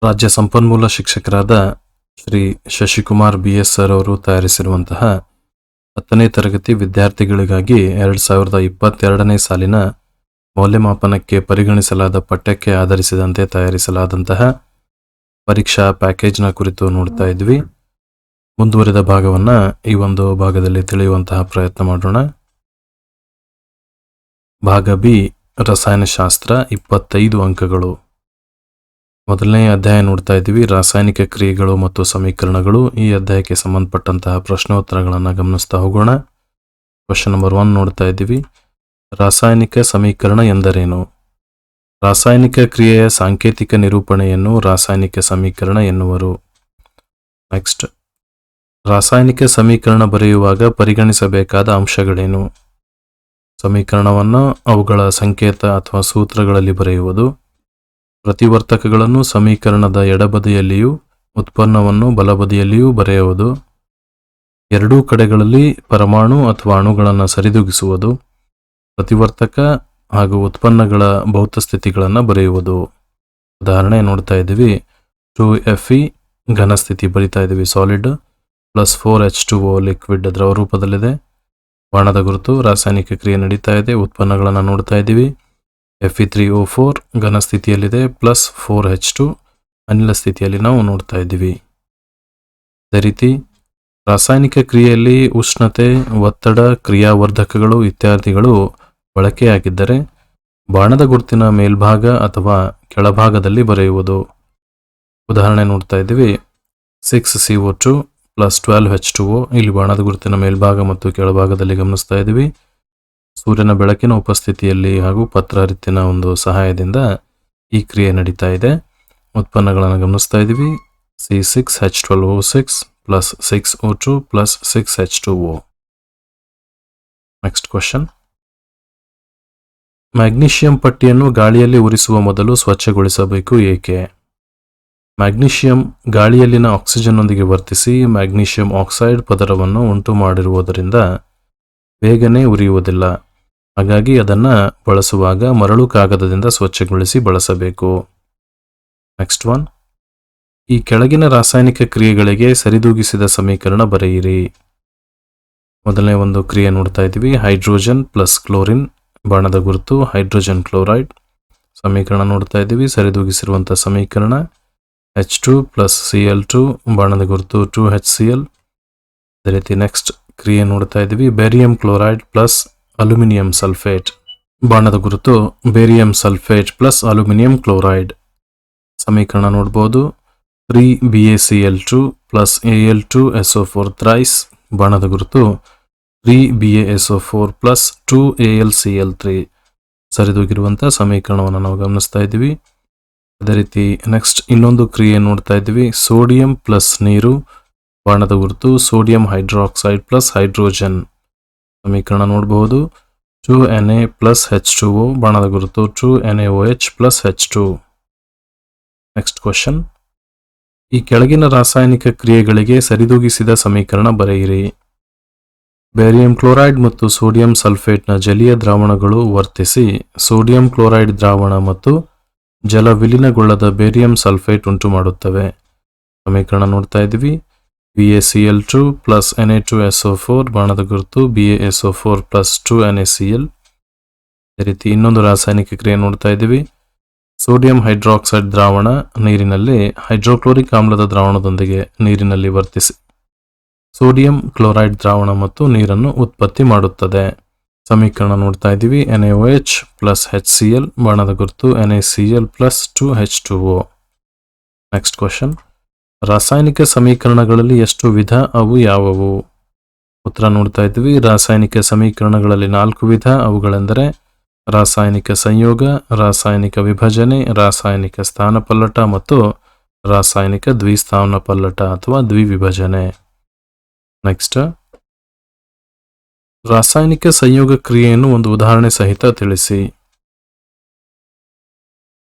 ರಾಜ್ಯ ಸಂಪನ್ಮೂಲ ಶಿಕ್ಷಕರಾದ ಶ್ರೀ ಶಶಿಕುಮಾರ್ BS ಸರ್ ಅವರು ತಯಾರಿಸಿರುವಂತಹ 10ನೇ ತರಗತಿ ವಿದ್ಯಾರ್ಥಿಗಳಿಗಾಗಿ 2022ನೇ ಸಾಲಿನ ಮೌಲ್ಯಮಾಪನಕ್ಕೆ ಪರಿಗಣಿಸಲಾದ ಪಠ್ಯಕ್ಕೆ ಆಧರಿಸಿದಂತೆ ತಯಾರಿಸಲಾದಂತಹ ಪರೀಕ್ಷಾ ಪ್ಯಾಕೇಜ್ನ ಕುರಿತು ನೋಡ್ತಾ ಇದ್ವಿ. ಮುಂದುವರಿದ ಭಾಗವನ್ನ ಈ ಒಂದು ಭಾಗದಲ್ಲಿ ತಿಳಿಯುವಂತಹ ಪ್ರಯತ್ನ ಮಾಡೋಣ. ಭಾಗ ಬಿ, ರಸಾಯನಶಾಸ್ತ್ರ, 25 ಅಂಕಗಳು. ಮೊದಲನೇ ಅಧ್ಯಾಯ ನೋಡ್ತಾ ಇದ್ದೀವಿ, ರಾಸಾಯನಿಕ ಕ್ರಿಯೆಗಳು ಮತ್ತು ಸಮೀಕರಣಗಳು. ಈ ಅಧ್ಯಾಯಕ್ಕೆ ಸಂಬಂಧಪಟ್ಟಂತಹ ಪ್ರಶ್ನೋತ್ತರಗಳನ್ನು ಗಮನಿಸ್ತಾ ಹೋಗೋಣ. ಕ್ವಶನ್ ನಂಬರ್ 1 ನೋಡ್ತಾ ಇದ್ದೀವಿ, ರಾಸಾಯನಿಕ ಸಮೀಕರಣ ಎಂದರೇನು? ರಾಸಾಯನಿಕ ಕ್ರಿಯೆಯ ಸಾಂಕೇತಿಕ ನಿರೂಪಣೆಯನ್ನು ರಾಸಾಯನಿಕ ಸಮೀಕರಣ ಎನ್ನುವರು. ನೆಕ್ಸ್ಟ್, ರಾಸಾಯನಿಕ ಸಮೀಕರಣ ಬರೆಯುವಾಗ ಪರಿಗಣಿಸಬೇಕಾದ ಅಂಶಗಳೇನು? ಸಮೀಕರಣವನ್ನು ಅವುಗಳ ಸಂಕೇತ ಅಥವಾ ಸೂತ್ರಗಳಲ್ಲಿ ಬರೆಯುವುದು, ಪ್ರತಿವರ್ತಕಗಳನ್ನು ಸಮೀಕರಣದ ಎಡಬದಿಯಲ್ಲಿಯೂ ಉತ್ಪನ್ನವನ್ನು ಬಲಬದಿಯಲ್ಲಿಯೂ ಬರೆಯುವುದು, ಎರಡೂ ಕಡೆಗಳಲ್ಲಿ ಪರಮಾಣು ಅಥವಾ ಅಣುಗಳನ್ನು ಸರಿದೂಗಿಸುವುದು, ಪ್ರತಿವರ್ತಕ ಹಾಗೂ ಉತ್ಪನ್ನಗಳ ಭೌತ ಸ್ಥಿತಿಗಳನ್ನು ಬರೆಯುವುದು. ಉದಾಹರಣೆ ನೋಡ್ತಾ ಇದ್ದೀವಿ, 2Fe ಘನಸ್ಥಿತಿ ಬರಿತಾ ಇದ್ದೀವಿ, ಸಾಲಿಡ್, ಪ್ಲಸ್ 4H2O ಲಿಕ್ವಿಡ್ ದ್ರವ ರೂಪದಲ್ಲಿದೆ. ಬಾಣದ ಗುರುತು, ರಾಸಾಯನಿಕ ಕ್ರಿಯೆ ನಡೀತಾ ಇದೆ. ಉತ್ಪನ್ನಗಳನ್ನು ನೋಡ್ತಾ ಇದ್ದೀವಿ, Fe3O4 ಘನ ಸ್ಥಿತಿಯಲ್ಲಿದೆ, ಪ್ಲಸ್ 4H2 ಅನಿಲ ಸ್ಥಿತಿಯಲ್ಲಿ ನಾವು ನೋಡ್ತಾ ಇದ್ದೀವಿ. ಅದೇ ರೀತಿ ರಾಸಾಯನಿಕ ಕ್ರಿಯೆಯಲ್ಲಿ ಉಷ್ಣತೆ, ಒತ್ತಡ, ಕ್ರಿಯಾವರ್ಧಕಗಳು ಇತ್ಯಾದಿಗಳು ಬಳಕೆಯಾಗಿದ್ದರೆ ಬಾಣದ ಗುರುತಿನ ಮೇಲ್ಭಾಗ ಅಥವಾ ಕೆಳಭಾಗದಲ್ಲಿ ಬರೆಯುವುದು. ಉದಾಹರಣೆ ನೋಡ್ತಾ ಇದ್ದೀವಿ, 6CO2 ಪ್ಲಸ್ 12H2O. ಇಲ್ಲಿ ಬಾಣದ ಗುರುತಿನ ಮೇಲ್ಭಾಗ ಮತ್ತು ಕೆಳಭಾಗದಲ್ಲಿ ಗಮನಿಸ್ತಾ ಇದ್ದೀವಿ. ಸೂರ್ಯನ ಬೆಳಕಿನ ಉಪಸ್ಥಿತಿಯಲ್ಲಿ ಹಾಗೂ ಪತ್ರಹರಿತ್ತಿನ ಒಂದು ಸಹಾಯದಿಂದ ಈ ಕ್ರಿಯೆ ನಡೀತಾ ಇದೆ. ಉತ್ಪನ್ನಗಳನ್ನು ಗಮನಿಸ್ತಾ ಇದ್ದೀವಿ, C6H12O6 plus 6O2 plus 6H2O. Next question, magnesium ಪಟ್ಟಿಯನ್ನು ಗಾಳಿಯಲ್ಲಿ ಉರಿಸುವ ಮೊದಲು ಸ್ವಚ್ಛಗೊಳಿಸಬೇಕು, ಏಕೆ? ಮ್ಯಾಗ್ನೀಷಿಯಂ ಗಾಳಿಯಲ್ಲಿನ ಆಕ್ಸಿಜನ್ನೊಂದಿಗೆ ವರ್ತಿಸಿ ಮ್ಯಾಗ್ನೀಷಿಯಂ ಆಕ್ಸೈಡ್ ಪದರವನ್ನು ಉಂಟು ಮಾಡಿರುವುದರಿಂದ ಬೇಗನೆ ಉರಿಯುವುದಿಲ್ಲ. ಹಾಗಾಗಿ ಅದನ್ನು ಬಳಸುವಾಗ ಮರಳು ಕಾಗದದಿಂದ ಸ್ವಚ್ಛಗೊಳಿಸಿ ಬಳಸಬೇಕು. ನೆಕ್ಸ್ಟ್ ಒನ್, ಈ ಕೆಳಗಿನ ರಾಸಾಯನಿಕ ಕ್ರಿಯೆಗಳಿಗೆ ಸರಿದೂಗಿಸಿದ ಸಮೀಕರಣ ಬರೆಯಿರಿ. ಮೊದಲನೇ ಒಂದು ಕ್ರಿಯೆ ನೋಡ್ತಾ ಇದ್ದೀವಿ, ಹೈಡ್ರೋಜನ್ ಪ್ಲಸ್ ಕ್ಲೋರಿನ್, ಬಾಣದ ಗುರುತು ಹೈಡ್ರೋಜನ್ ಕ್ಲೋರೈಡ್. ಸಮೀಕರಣ ನೋಡ್ತಾ ಇದ್ದೀವಿ, ಸರಿದೂಗಿಸಿರುವಂಥ ಸಮೀಕರಣ H2 ಪ್ಲಸ್ Cl2, ಬಾಣದ ಗುರುತು 2HCl. ಅದೇ ರೀತಿ ನೆಕ್ಸ್ಟ್ ಕ್ರಿಯೆ ನೋಡ್ತಾ ಇದ್ದೀವಿ, barium chloride plus aluminium sulphate, ಬಾಣದ ಗುರುತು barium sulphate plus aluminium chloride. ಸಮೀಕರಣ ನೋಡ್ಬೋದು, 3BaCl2 ಪ್ಲಸ್ Al2SO4 ಥ್ರೈಸ್, ಬಾಣದ ಗುರುತು 3BaSO4 ಪ್ಲಸ್ 2AlCl3. ಸರಿದೂಗಿರುವಂಥ ಸಮೀಕರಣವನ್ನು ನಾವು ಗಮನಿಸ್ತಾ ಇದ್ದೀವಿ. ಅದೇ ರೀತಿ ನೆಕ್ಸ್ಟ್ ಇನ್ನೊಂದು ಕ್ರಿಯೆ ನೋಡ್ತಾ ಇದ್ದೀವಿ, ಸೋಡಿಯಂ ಪ್ಲಸ್ ನೀರು, ಬಾಣದ ಗುರುತು ಸೋಡಿಯಂ ಹೈಡ್ರಾಕ್ಸೈಡ್ ಪ್ಲಸ್ ಹೈಡ್ರೋಜನ್. ಸಮೀಕರಣ ನೋಡಬಹುದು, 2Na ಪ್ಲಸ್ H2O, ಬಾಣದ ಗುರುತು 2NaOH plus H2. Next question, ಈ ಕೆಳಗಿನ ರಾಸಾಯನಿಕ ಕ್ರಿಯೆಗಳಿಗೆ ಸರಿದೂಗಿಸಿದ ಸಮೀಕರಣ ಬರೆಯಿರಿ. ಬೇರಿಯಂ ಕ್ಲೋರೈಡ್ ಮತ್ತು ಸೋಡಿಯಂ ಸಲ್ಫೇಟ್ನ ಜಲೀಯ ದ್ರಾವಣಗಳು ವರ್ತಿಸಿ ಸೋಡಿಯಂ ಕ್ಲೋರೈಡ್ ದ್ರಾವಣ ಮತ್ತು ಜಲ ವಿಲೀನಗೊಳ್ಳದ ಬೇರಿಯಂ ಸಲ್ಫೇಟ್ ಉಂಟು ಮಾಡುತ್ತವೆ. ಸಮೀಕರಣ ನೋಡ್ತಾ ಇದ್ದೀವಿ, BaCl2 ಪ್ಲಸ್ Na2SO4, ಬಾಣದ ಗುರುತು BaSO4 ಪ್ಲಸ್ 2NaCl. ಅದೇ ರೀತಿ ಇನ್ನೊಂದು ರಾಸಾಯನಿಕ ಕ್ರಿಯೆ ನೋಡ್ತಾ ಇದ್ದೀವಿ, ಸೋಡಿಯಂ ಹೈಡ್ರಾಕ್ಸೈಡ್ ದ್ರಾವಣ ನೀರಿನಲ್ಲಿ ಹೈಡ್ರೋಕ್ಲೋರಿಕ್ ಆಮ್ಲದ ದ್ರಾವಣದೊಂದಿಗೆ ನೀರಿನಲ್ಲಿ ವರ್ತಿಸಿ ಸೋಡಿಯಂ ಕ್ಲೋರೈಡ್ ದ್ರಾವಣ ಮತ್ತು ನೀರನ್ನು ಉತ್ಪತ್ತಿ ಮಾಡುತ್ತದೆ. ಸಮೀಕರಣ ನೋಡ್ತಾ ಇದ್ದೀವಿ, NaOH ಪ್ಲಸ್ HCl, ಬಾಣದ ಗುರುತು NaCl plus 2H2O. Next question, ರಾಸಾಯನಿಕ ಸಮೀಕರಣಗಳಲ್ಲಿ ಎಷ್ಟು ವಿಧ, ಅವು ಯಾವುವು? ಉತ್ತರ ನೋಡ್ತಾ ಇದ್ದೀವಿ, ರಾಸಾಯನಿಕ ಸಮೀಕರಣಗಳಲ್ಲಿ 4 ವಿಧ. ಅವುಗಳೆಂದರೆ ರಾಸಾಯನಿಕ ಸಂಯೋಗ, ರಾಸಾಯನಿಕ ವಿಭಜನೆ, ರಾಸಾಯನಿಕ ಸ್ಥಾನಪಲ್ಲಟ ಮತ್ತು ರಾಸಾಯನಿಕ ದ್ವಿಸ್ಥಾನಪಲ್ಲಟ ಅಥವಾ ದ್ವಿವಿಭಜನೆ. ನೆಕ್ಸ್ಟ್, ರಾಸಾಯನಿಕ ಸಂಯೋಗ ಕ್ರಿಯೆಯನ್ನು ಒಂದು ಉದಾಹರಣೆ ಸಹಿತ ತಿಳಿಸಿ.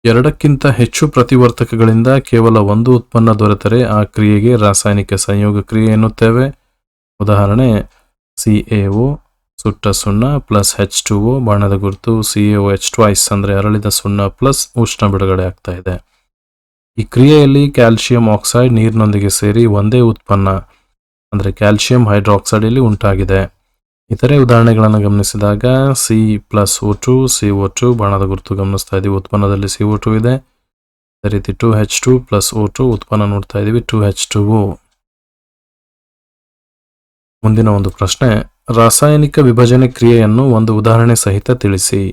2ಕ್ಕಿಂತ ಹೆಚ್ಚು ಪ್ರತಿವರ್ತಕಗಳಿಂದ ಕೇವಲ ಒಂದು ಉತ್ಪನ್ನ ದೊರೆತರೆ ಆ ಕ್ರಿಯೆಗೆ ರಾಸಾಯನಿಕ ಸಂಯೋಗ ಕ್ರಿಯೆ ಎನ್ನುತ್ತೇವೆ. ಉದಾಹರಣೆ, CaO ಸುಟ್ಟ ಸುಣ್ಣ ಪ್ಲಸ್ H2O, ಬಾಣದ ಗುರುತು CaOH ಟ್ವೈಸ್ ಅಂದರೆ ಅರಳಿದ ಸುಣ್ಣ ಪ್ಲಸ್ ಉಷ್ಣ ಬಿಡುಗಡೆ ಆಗ್ತಾ ಇದೆ. ಈ ಕ್ರಿಯೆಯಲ್ಲಿ ಕ್ಯಾಲ್ಸಿಯಂ ಆಕ್ಸೈಡ್ ನೀರಿನೊಂದಿಗೆ ಸೇರಿ ಒಂದೇ ಉತ್ಪನ್ನ ಅಂದರೆ ಕ್ಯಾಲ್ಸಿಯಂ ಹೈಡ್ರಾಕ್ಸೈಡ್ ಇಲ್ಲಿ ಉಂಟಾಗಿದೆ. ಇತರೆ ಉದಾಹರಣೆಗಳನ್ನು ಗಮನಿಸಿದಾಗ C+O2 CO2 ಬಾಣದ ಗುರುತು ಗಮನಿಸ್ತಾ ಇದ್ದೀವಿ, ಉತ್ಪನ್ನದಲ್ಲಿ CO2 ಇದೆ. ಅದೇ ರೀತಿ 2H2 + O2 ಉತ್ಪನ್ನ ನೋಡ್ತಾ ಇದ್ದೀವಿ 2H2O. ಮುಂದಿನ ಒಂದು ಪ್ರಶ್ನೆ, ರಾಸಾಯನಿಕ ವಿಭಜನೆ ಕ್ರಿಯೆಯನ್ನು ಒಂದು ಉದಾಹರಣೆ ಸಹಿತ ತಿಳಿಸಿ.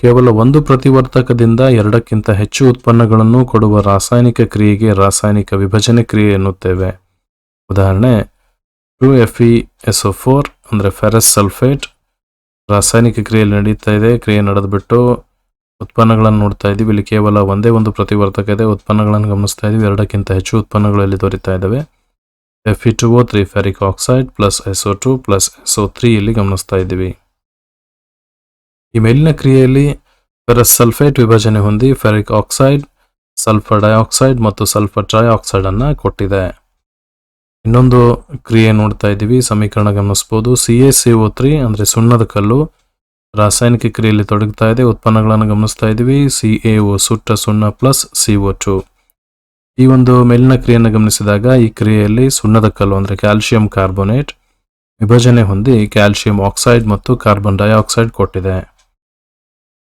ಕೇವಲ ಒಂದು ಪ್ರತಿವರ್ತಕದಿಂದ ಎರಡಕ್ಕಿಂತ ಹೆಚ್ಚು ಉತ್ಪನ್ನಗಳನ್ನು ಕೊಡುವ ರಾಸಾಯನಿಕ ಕ್ರಿಯೆಗೆ ರಾಸಾಯನಿಕ ವಿಭಜನೆ ಕ್ರಿಯೆ ಎನ್ನುತ್ತೇವೆ. ಉದಾಹರಣೆ 2FeSO4 ಅಂದರೆ ಫೆರಸ್ ಸಲ್ಫೇಟ್ ರಾಸಾಯನಿಕ ಕ್ರಿಯೆಯಲ್ಲಿ ನಡೀತಾ ಇದೆ. ಕ್ರಿಯೆ ನಡೆದ್ಬಿಟ್ಟು ಉತ್ಪನ್ನಗಳನ್ನು ನೋಡ್ತಾ ಇದ್ದೀವಿ. ಇಲ್ಲಿ ಕೇವಲ ಒಂದೇ ಒಂದು ಪ್ರತಿವರ್ತಕ ಇದೆ, ಉತ್ಪನ್ನಗಳನ್ನು ಗಮನಿಸ್ತಾ ಇದ್ದೀವಿ. ಎರಡಕ್ಕಿಂತ ಹೆಚ್ಚು ಉತ್ಪನ್ನಗಳು ಇಲ್ಲಿ ದೊರೀತಾ ಇದ್ದಾವೆ. Fe2O3 ferric oxide plus SO2 plus SO3 ಇಲ್ಲಿ ಗಮನಿಸ್ತಾ ಇದ್ದೀವಿ. ಈ ಮೇಲಿನ ಕ್ರಿಯೆಯಲ್ಲಿ ಫೆರಸ್ ಸಲ್ಫೇಟ್ ವಿಭಜನೆ ಹೊಂದಿ ಫೆರಿಕ್ ಆಕ್ಸೈಡ್, ಸಲ್ಫರ್ ಡೈಆಕ್ಸೈಡ್ ಮತ್ತು ಸಲ್ಫರ್ ಟ್ರೈಆಕ್ಸೈಡ್ ಅನ್ನ ಕೊಟ್ಟಿದೆ. ಇನ್ನೊಂದು ಕ್ರಿಯೆ ನೋಡ್ತಾ ಇದ್ದೀವಿ, ಸಮೀಕರಣ ಗಮನಿಸಬಹುದು. CaCO3 ಅಂದರೆ ಸುಣ್ಣದ ಕಲ್ಲು ರಾಸಾಯನಿಕ ಕ್ರಿಯೆಯಲ್ಲಿ ತೊಡಗ್ತಾ ಇದೆ. ಉತ್ಪನ್ನಗಳನ್ನು ಗಮನಿಸ್ತಾ ಇದ್ದೀವಿ. CaO ಸುಟ್ಟ ಸುಣ್ಣ ಪ್ಲಸ್ CO2. ಈ ಒಂದು ಮೇಲಿನ ಕ್ರಿಯೆಯನ್ನು ಗಮನಿಸಿದಾಗ ಈ ಕ್ರಿಯೆಯಲ್ಲಿ ಸುಣ್ಣದ ಕಲ್ಲು ಅಂದರೆ ಕ್ಯಾಲ್ಸಿಯಂ ಕಾರ್ಬೋನೇಟ್ ವಿಭಜನೆ ಹೊಂದಿ ಕ್ಯಾಲ್ಸಿಯಂ ಆಕ್ಸೈಡ್ ಮತ್ತು ಕಾರ್ಬನ್ ಡೈಆಕ್ಸೈಡ್ ಕೊಟ್ಟಿದೆ.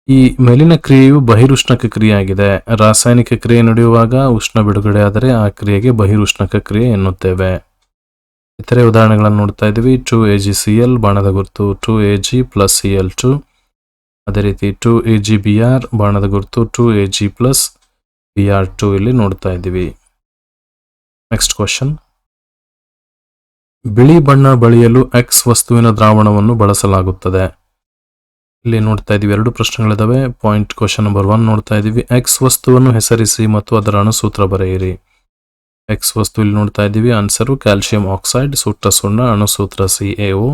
ಈ ಮೇಲಿನ ಕ್ರಿಯೆಯು ಬಹಿರುಷ್ಣಕ ಕ್ರಿಯೆಯಾಗಿದೆ. ರಾಸಾಯನಿಕ ಕ್ರಿಯೆ ನಡೆಯುವಾಗ ಉಷ್ಣ ಬಿಡುಗಡೆ ಆದರೆ ಆ ಕ್ರಿಯೆಗೆ ಬಹಿರುಷ್ಣಕ ಕ್ರಿಯೆ ಎನ್ನುತ್ತೇವೆ. ಇತರೆ ಉದಾಹರಣೆಗಳನ್ನು ನೋಡ್ತಾ ಇದ್ದೀವಿ. 2AgCl ಬಾಣದ ಗುರುತು 2Ag + Cl2. ಅದೇ ರೀತಿ 2AgBr ಬಾಣದ ಗುರುತು 2Ag + Br2 ಇಲ್ಲಿ ನೋಡ್ತಾ ಇದ್ದೀವಿ. ನೆಕ್ಸ್ಟ್ ಕ್ವಶನ್, ಬಿಳಿ ಬಣ್ಣ ಬಳಿಯಲು X ವಸ್ತುವಿನ ದ್ರಾವಣವನ್ನು ಬಳಸಲಾಗುತ್ತದೆ. ಇಲ್ಲಿ ನೋಡ್ತಾ ಇದ್ದೀವಿ ಎರಡು ಪ್ರಶ್ನೆಗಳಿದಾವೆ. ಪಾಯಿಂಟ್ ಕ್ವಶನ್ ನಂಬರ್ 1 ನೋಡ್ತಾ ಇದ್ದೀವಿ. X ವಸ್ತುವನ್ನು ಹೆಸರಿಸಿ ಮತ್ತು ಅದರ ಅಣುಸೂತ್ರ ಬರೆಯಿರಿ. X ವಸ್ತು ಇಲ್ಲಿ ನೋಡ್ತಾ ಇದ್ದೀವಿ. ಆನ್ಸರು ಕ್ಯಾಲ್ಸಿಯಂ ಆಕ್ಸೈಡ್ ಸುಟ್ಟ ಸುಣ್ಣ, ಅಣುಸೂತ್ರ CaO.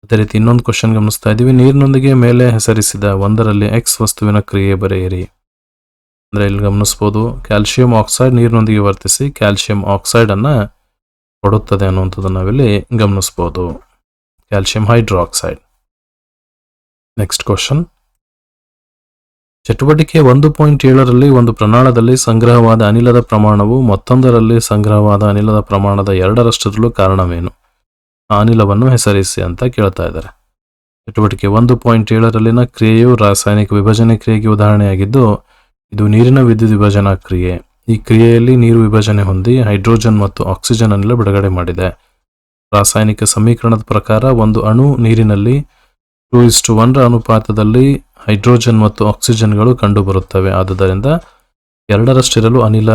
ಅದೇ ರೀತಿ ಇನ್ನೊಂದು ಕ್ವಶನ್ ಗಮನಿಸ್ತಾ ಇದ್ದೀವಿ. ನೀರಿನೊಂದಿಗೆ ಮೇಲೆ ಹೆಸರಿಸಿದ ಒಂದರಲ್ಲಿ X ವಸ್ತುವಿನ ಕ್ರಿಯೆ ಬರೆಯಿರಿ. ಅಂದರೆ ಇಲ್ಲಿ ಗಮನಿಸ್ಬೋದು, ಕ್ಯಾಲ್ಸಿಯಂ ಆಕ್ಸೈಡ್ ನೀರಿನೊಂದಿಗೆ ವರ್ತಿಸಿ ಕ್ಯಾಲ್ಸಿಯಂ ಆಕ್ಸೈಡ್ ಅನ್ನ ಕೊಡುತ್ತದೆ ಅನ್ನುವಂಥದ್ದನ್ನು ನಾವಿಲ್ಲಿ ಗಮನಿಸ್ಬೋದು, ಕ್ಯಾಲ್ಸಿಯಂ ಹೈಡ್ರಾಕ್ಸೈಡ್. ನೆಕ್ಸ್ಟ್ ಕ್ವಶನ್, ಚಟುವಟಿಕೆ 1.7ರಲ್ಲಿ ಒಂದು ಪ್ರಮಾಣದಲ್ಲಿ ಸಂಗ್ರಹವಾದ ಅನಿಲದ ಪ್ರಮಾಣವು ಮತ್ತೊಂದರಲ್ಲಿ ಸಂಗ್ರಹವಾದ ಅನಿಲದ ಪ್ರಮಾಣದ 2ರಷ್ಟಿರಲು ಕಾರಣವೇನು? ಆ ಅನಿಲವನ್ನು ಹೆಸರಿಸಿ ಅಂತ ಕೇಳ್ತಾ ಇದ್ದಾರೆ. ಚಟುವಟಿಕೆ 1.7ರಲ್ಲಿನ ಕ್ರಿಯೆಯು ರಾಸಾಯನಿಕ ವಿಭಜನೆ ಕ್ರಿಯೆಗೆ ಉದಾಹರಣೆಯಾಗಿದ್ದು ಇದು ನೀರಿನ ವಿದ್ಯುತ್ ವಿಭಜನಾ ಕ್ರಿಯೆ. ಈ ಕ್ರಿಯೆಯಲ್ಲಿ ನೀರು ವಿಭಜನೆ ಹೊಂದಿ ಹೈಡ್ರೋಜನ್ ಮತ್ತು ಆಕ್ಸಿಜನ್ ಅನಿಲ ಬಿಡುಗಡೆ ಮಾಡಿದೆ. ರಾಸಾಯನಿಕ ಸಮೀಕರಣದ ಪ್ರಕಾರ ಒಂದು ಅಣು ನೀರಿನಲ್ಲಿ 2:1 ಅನುಪಾತದಲ್ಲಿ ಹೈಡ್ರೋಜನ್ ಮತ್ತು ಆಕ್ಸಿಜನ್ಗಳು ಕಂಡುಬರುತ್ತವೆ. ಆದುದರಿಂದ 2ರಷ್ಟಿರಲು ಅನಿಲ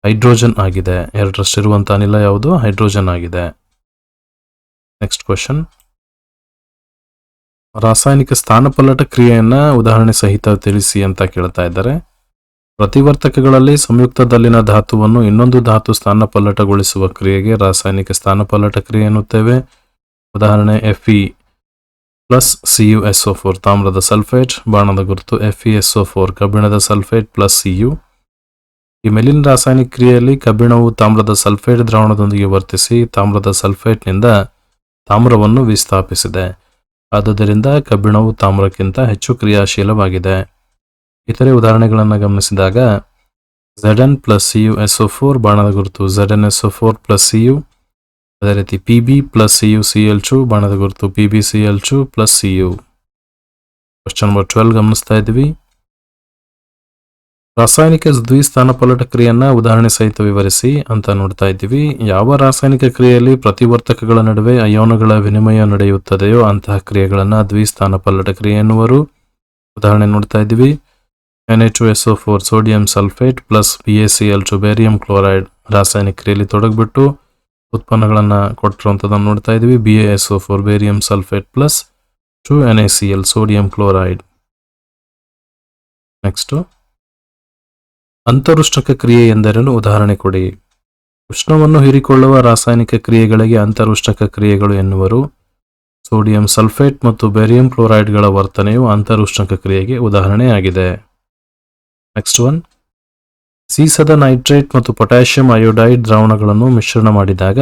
ಹೈಡ್ರೋಜನ್ ಆಗಿದೆ. 2ರಷ್ಟಿರುವಂಥ ಅನಿಲ ಯಾವುದು? ಹೈಡ್ರೋಜನ್ ಆಗಿದೆ. ನೆಕ್ಸ್ಟ್ ಕ್ವಶನ್, ರಾಸಾಯನಿಕ ಸ್ಥಾನಪಲ್ಲಟ ಕ್ರಿಯೆಯನ್ನ ಉದಾಹರಣೆ ಸಹಿತ ತಿಳಿಸಿ ಅಂತ ಕೇಳ್ತಾ ಇದ್ದಾರೆ. ಪ್ರತಿವರ್ತಕಗಳಲ್ಲಿ ಸಂಯುಕ್ತದಲ್ಲಿನ ಧಾತುವನ್ನು ಇನ್ನೊಂದು ಧಾತು ಸ್ಥಾನಪಲ್ಲಟಗೊಳಿಸುವ ಕ್ರಿಯೆಗೆ ರಾಸಾಯನಿಕ ಸ್ಥಾನಪಲ್ಲಟ ಕ್ರಿಯೆ ಎನ್ನುತ್ತೇವೆ. ಉದಾಹರಣೆ Fe + CuSO4 ತಾಮ್ರದ ಸಲ್ಫೇಟ್ ಬಾಣದ ಗುರುತು FeSO4 ಕಬ್ಬಿಣದ ಸಲ್ಫೇಟ್ + Cu. ಈ ಮೇಲಿನ ರಾಸಾಯನಿಕ ಕ್ರಿಯೆಯಲ್ಲಿ ಕಬ್ಬಿಣವು ತಾಮ್ರದ ಸಲ್ಫೇಟ್ ದ್ರಾವಣದೊಂದಿಗೆ ವರ್ತಿಸಿ ತಾಮ್ರದ ಸಲ್ಫೇಟ್ನಿಂದ ತಾಮ್ರವನ್ನು ವಿಸ್ಥಾಪಿಸಿದೆ. ಆದುದರಿಂದ ಕಬ್ಬಿಣವು ತಾಮ್ರಕ್ಕಿಂತ ಹೆಚ್ಚು ಕ್ರಿಯಾಶೀಲವಾಗಿದೆ. ಇತರೆ ಉದಾಹರಣೆಗಳನ್ನು ಗಮನಿಸಿದಾಗ Zn + CuSO4 ಬಾಣದ ಗುರುತು ZnSO4 + Cu. ಅದೇ ರೀತಿ Pb + CuCl2 ಬಾಣದ ಗುರುತು PbCl2 + Cu. ಕ್ವಶನ್ ನಂಬರ್ 12 ಗಮನಿಸ್ತಾ ಇದ್ದೀವಿ. ರಾಸಾಯನಿಕ ದ್ವಿಸ್ಥಾನಪಲ್ಲಟ ಕ್ರಿಯೆಯನ್ನ ಉದಾಹರಣೆ ಸಹಿತ ವಿವರಿಸಿ ಅಂತ ನೋಡ್ತಾ ಇದ್ದೀವಿ. ಯಾವ ರಾಸಾಯನಿಕ ಕ್ರಿಯೆಯಲ್ಲಿ ಪ್ರತಿವರ್ತಕಗಳ ನಡುವೆ ಅಯೋನುಗಳ ವಿನಿಮಯ ನಡೆಯುತ್ತದೆಯೋ ಅಂತಹ ಕ್ರಿಯೆಗಳನ್ನು ದ್ವಿಸ್ಥಾನಪಲ್ಲಟ ಕ್ರಿಯೆ ಎನ್ನುವರು. ಉದಾಹರಣೆ ನೋಡ್ತಾ ಇದ್ದೀವಿ. Na2SO4 sodium sulphate plus BaCl2 barium chloride ರಾಸಾಯನಿಕ ಕ್ರಿಯೆಯಲ್ಲಿ ತೊಡಗಿಬಿಟ್ಟು ಉತ್ಪನ್ನಗಳನ್ನು ಕೊಟ್ಟಿರುವಂಥದ್ದನ್ನು ನೋಡ್ತಾ ಇದ್ದೀವಿ. BaSO4 barium sulphate plus 2NaCl sodium chloride. Next, ಅಂತರುಷ್ಣಕ ಕ್ರಿಯೆ ಎಂದರೇನು? ಉದಾಹರಣೆ ಕೊಡಿ. ಉಷ್ಣವನ್ನು ಹೀರಿಕೊಳ್ಳುವ ರಾಸಾಯನಿಕ ಕ್ರಿಯೆಗಳಿಗೆ ಅಂತರುಷ್ಣಕ ಕ್ರಿಯೆಗಳು ಎನ್ನುವರು. ಸೋಡಿಯಂ ಸಲ್ಫೇಟ್ ಮತ್ತು ಬೇರಿಯಂ ಕ್ಲೋರೈಡ್ಗಳ ವರ್ತನೆಯು ಅಂತರುಷ್ಣಕ ಕ್ರಿಯೆಗೆ ಉದಾಹರಣೆಯಾಗಿದೆ. ನೆಕ್ಸ್ಟ್ ಒನ್, ಸೀಸದ ನೈಟ್ರೇಟ್ ಮತ್ತು ಪೊಟ್ಯಾಷಿಯಂ ಅಯೋಡೈಡ್ ದ್ರಾವಣಗಳನ್ನು ಮಿಶ್ರಣ ಮಾಡಿದಾಗ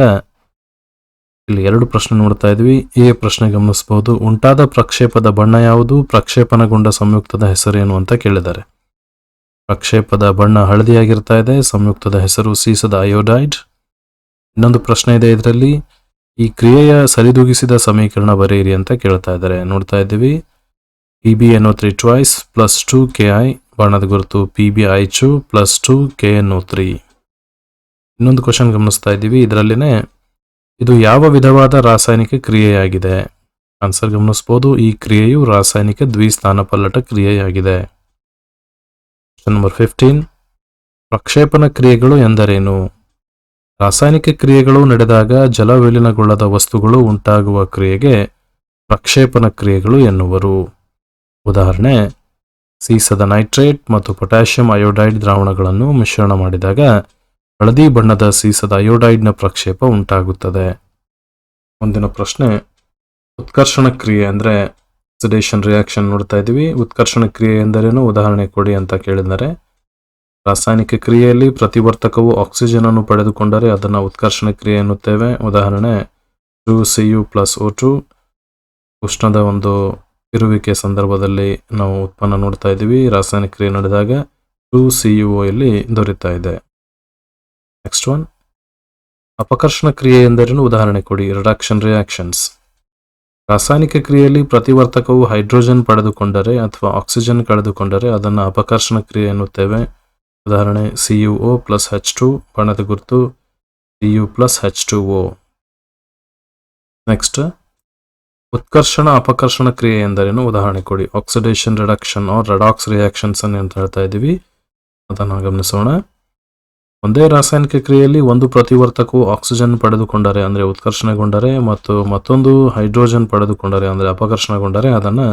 ಇಲ್ಲಿ ಎರಡು ಪ್ರಶ್ನೆ ನೋಡ್ತಾ ಇದ್ವಿ. ಎ ಪ್ರಶ್ನೆ ಗಮನಿಸಬಹುದು. ಉಂಟಾದ ಪ್ರಕ್ಷೇಪದ ಬಣ್ಣ ಯಾವುದು? ಪ್ರಕ್ಷೇಪಣಗೊಂಡ ಸಂಯುಕ್ತದ ಹೆಸರೇನು ಅಂತ ಕೇಳಿದ್ದಾರೆ. ಪ್ರಕ್ಷೇಪದ ಬಣ್ಣ ಹಳದಿಯಾಗಿರ್ತಾ ಇದೆ. ಸಂಯುಕ್ತದ ಹೆಸರು ಸೀಸದ ಅಯೋಡೈಡ್. ಇನ್ನೊಂದು ಪ್ರಶ್ನೆ ಇದೆ ಇದರಲ್ಲಿ, ಈ ಕ್ರಿಯೆಯ ಸರಿದೂಗಿಸಿದ ಸಮೀಕರಣ ಬರೆಯಿರಿ ಅಂತ ಕೇಳ್ತಾ ಇದ್ದಾರೆ. ನೋಡ್ತಾ ಇದ್ದೀವಿ PbNO3 ಟ್ವೈಸ್ ಪ್ಲಸ್ 2 KI ಬಾಣದ ಗುರುತು PbI2 ಪ್ಲಸ್ 2 KNO3. ಇನ್ನೊಂದು ಕ್ವಶನ್ ಗಮನಿಸ್ತಾ ಇದ್ದೀವಿ. ಇದರಲ್ಲಿನೇ ಇದು ಯಾವ ವಿಧವಾದ ರಾಸಾಯನಿಕ ಕ್ರಿಯೆಯಾಗಿದೆ? ಆನ್ಸರ್ ಗಮನಿಸಬಹುದು. ಈ ಕ್ರಿಯೆಯು ರಾಸಾಯನಿಕ ದ್ವಿಸ್ಥಾನಪಲ್ಲಟ ಕ್ರಿಯೆಯಾಗಿದೆ. ಕ್ವಶನ್ ನಂಬರ್ 15, ಪ್ರಕ್ಷೇಪಣ ಕ್ರಿಯೆಗಳು ಎಂದರೇನು? ರಾಸಾಯನಿಕ ಕ್ರಿಯೆಗಳು ನಡೆದಾಗ ಜಲವಿಲೀನಗೊಳ್ಳದ ವಸ್ತುಗಳು ಉಂಟಾಗುವ ಕ್ರಿಯೆಗೆ ಪ್ರಕ್ಷೇಪಣ ಕ್ರಿಯೆಗಳು ಎನ್ನುವರು. ಉದಾಹರಣೆ, ಸೀಸದ ನೈಟ್ರೇಟ್ ಮತ್ತು ಪೊಟ್ಯಾಷಿಯಂ ಅಯೋಡೈಡ್ ದ್ರಾವಣಗಳನ್ನು ಮಿಶ್ರಣ ಮಾಡಿದಾಗ ಹಳದಿ ಬಣ್ಣದ ಸೀಸದ ಅಯೋಡೈಡ್ನ ಪ್ರಕ್ಷೇಪ ಉಂಟಾಗುತ್ತದೆ. ಮುಂದಿನ ಪ್ರಶ್ನೆ, ಉತ್ಕರ್ಷಣ ಕ್ರಿಯೆ ಅಂದರೆ ಆಕ್ಸಿಡೇಷನ್ ರಿಯಾಕ್ಷನ್ ನೋಡ್ತಾ ಇದ್ದೀವಿ. ಉತ್ಕರ್ಷಣ ಕ್ರಿಯೆ ಎಂದರೇನು? ಉದಾಹರಣೆ ಕೊಡಿ ಅಂತ ಕೇಳಿದರೆ, ರಾಸಾಯನಿಕ ಕ್ರಿಯೆಯಲ್ಲಿ ಪ್ರತಿವರ್ತಕವು ಆಕ್ಸಿಜನ್ ಅನ್ನು ಪಡೆದುಕೊಂಡರೆ ಅದನ್ನು ಉತ್ಕರ್ಷಣ ಕ್ರಿಯೆ ಎನ್ನುತ್ತೇವೆ. ಉದಾಹರಣೆ 2Cu + O2. ಉಷ್ಣದ ಒಂದು ಇರುವಿಕೆ ಸಂದರ್ಭದಲ್ಲಿ ನಾವು ಉತ್ಪನ್ನ ನೋಡ್ತಾ ಇದ್ದೀವಿ. ರಾಸಾಯನಿಕ ಕ್ರಿಯೆ ನಡೆದಾಗ 2CuO ಇಲ್ಲಿ ದೊರೀತಾ ಇದೆ. ನೆಕ್ಸ್ಟ್ ಒನ್, ಅಪಕರ್ಷಣ ಕ್ರಿಯೆ ಎಂದರೇನು? ಉದಾಹರಣೆ ಕೊಡಿ. Reduction reactions. ರಾಸಾಯನಿಕ ಕ್ರಿಯೆಯಲ್ಲಿ ಪ್ರತಿವರ್ತಕವು ಹೈಡ್ರೋಜನ್ ಪಡೆದುಕೊಂಡರೆ ಅಥವಾ ಆಕ್ಸಿಜನ್ ಕಳೆದುಕೊಂಡರೆ ಅದನ್ನು ಅಪಕರ್ಷಣ ಕ್ರಿಯೆ ಎನ್ನುತ್ತೇವೆ. ಉದಾಹರಣೆ CuO + H2 ಬಣ್ಣದ ಗುರುತು Cu + H2O. ನೆಕ್ಸ್ಟ್, ಉತ್ಕರ್ಷಣ ಅಪಕರ್ಷಣ ಕ್ರಿಯೆ ಎಂದರೇನು? ಉದಾಹರಣೆ ಕೊಡಿ. Oxidation reduction or redox reactions ಅಂತ ಹೇಳ್ತಾ ಇದ್ದೀವಿ. ಅದನ್ನು ಗಮನಿಸೋಣ. ಒಂದೇ ರಾಸಾಯನಿಕ ಕ್ರಿಯೆಯಲ್ಲಿ ಒಂದು ಪ್ರತಿವರ್ತಕವು ಆಕ್ಸಿಜನ್ ಪಡೆದುಕೊಂಡರೆ ಅಂದರೆ ಉತ್ಕರ್ಷಣಗೊಂಡರೆ ಮತ್ತು ಮತ್ತೊಂದು ಹೈಡ್ರೋಜನ್ ಪಡೆದುಕೊಂಡರೆ ಅಂದರೆ ಅಪಕರ್ಷಣಗೊಂಡರೆ ಅದನ್ನು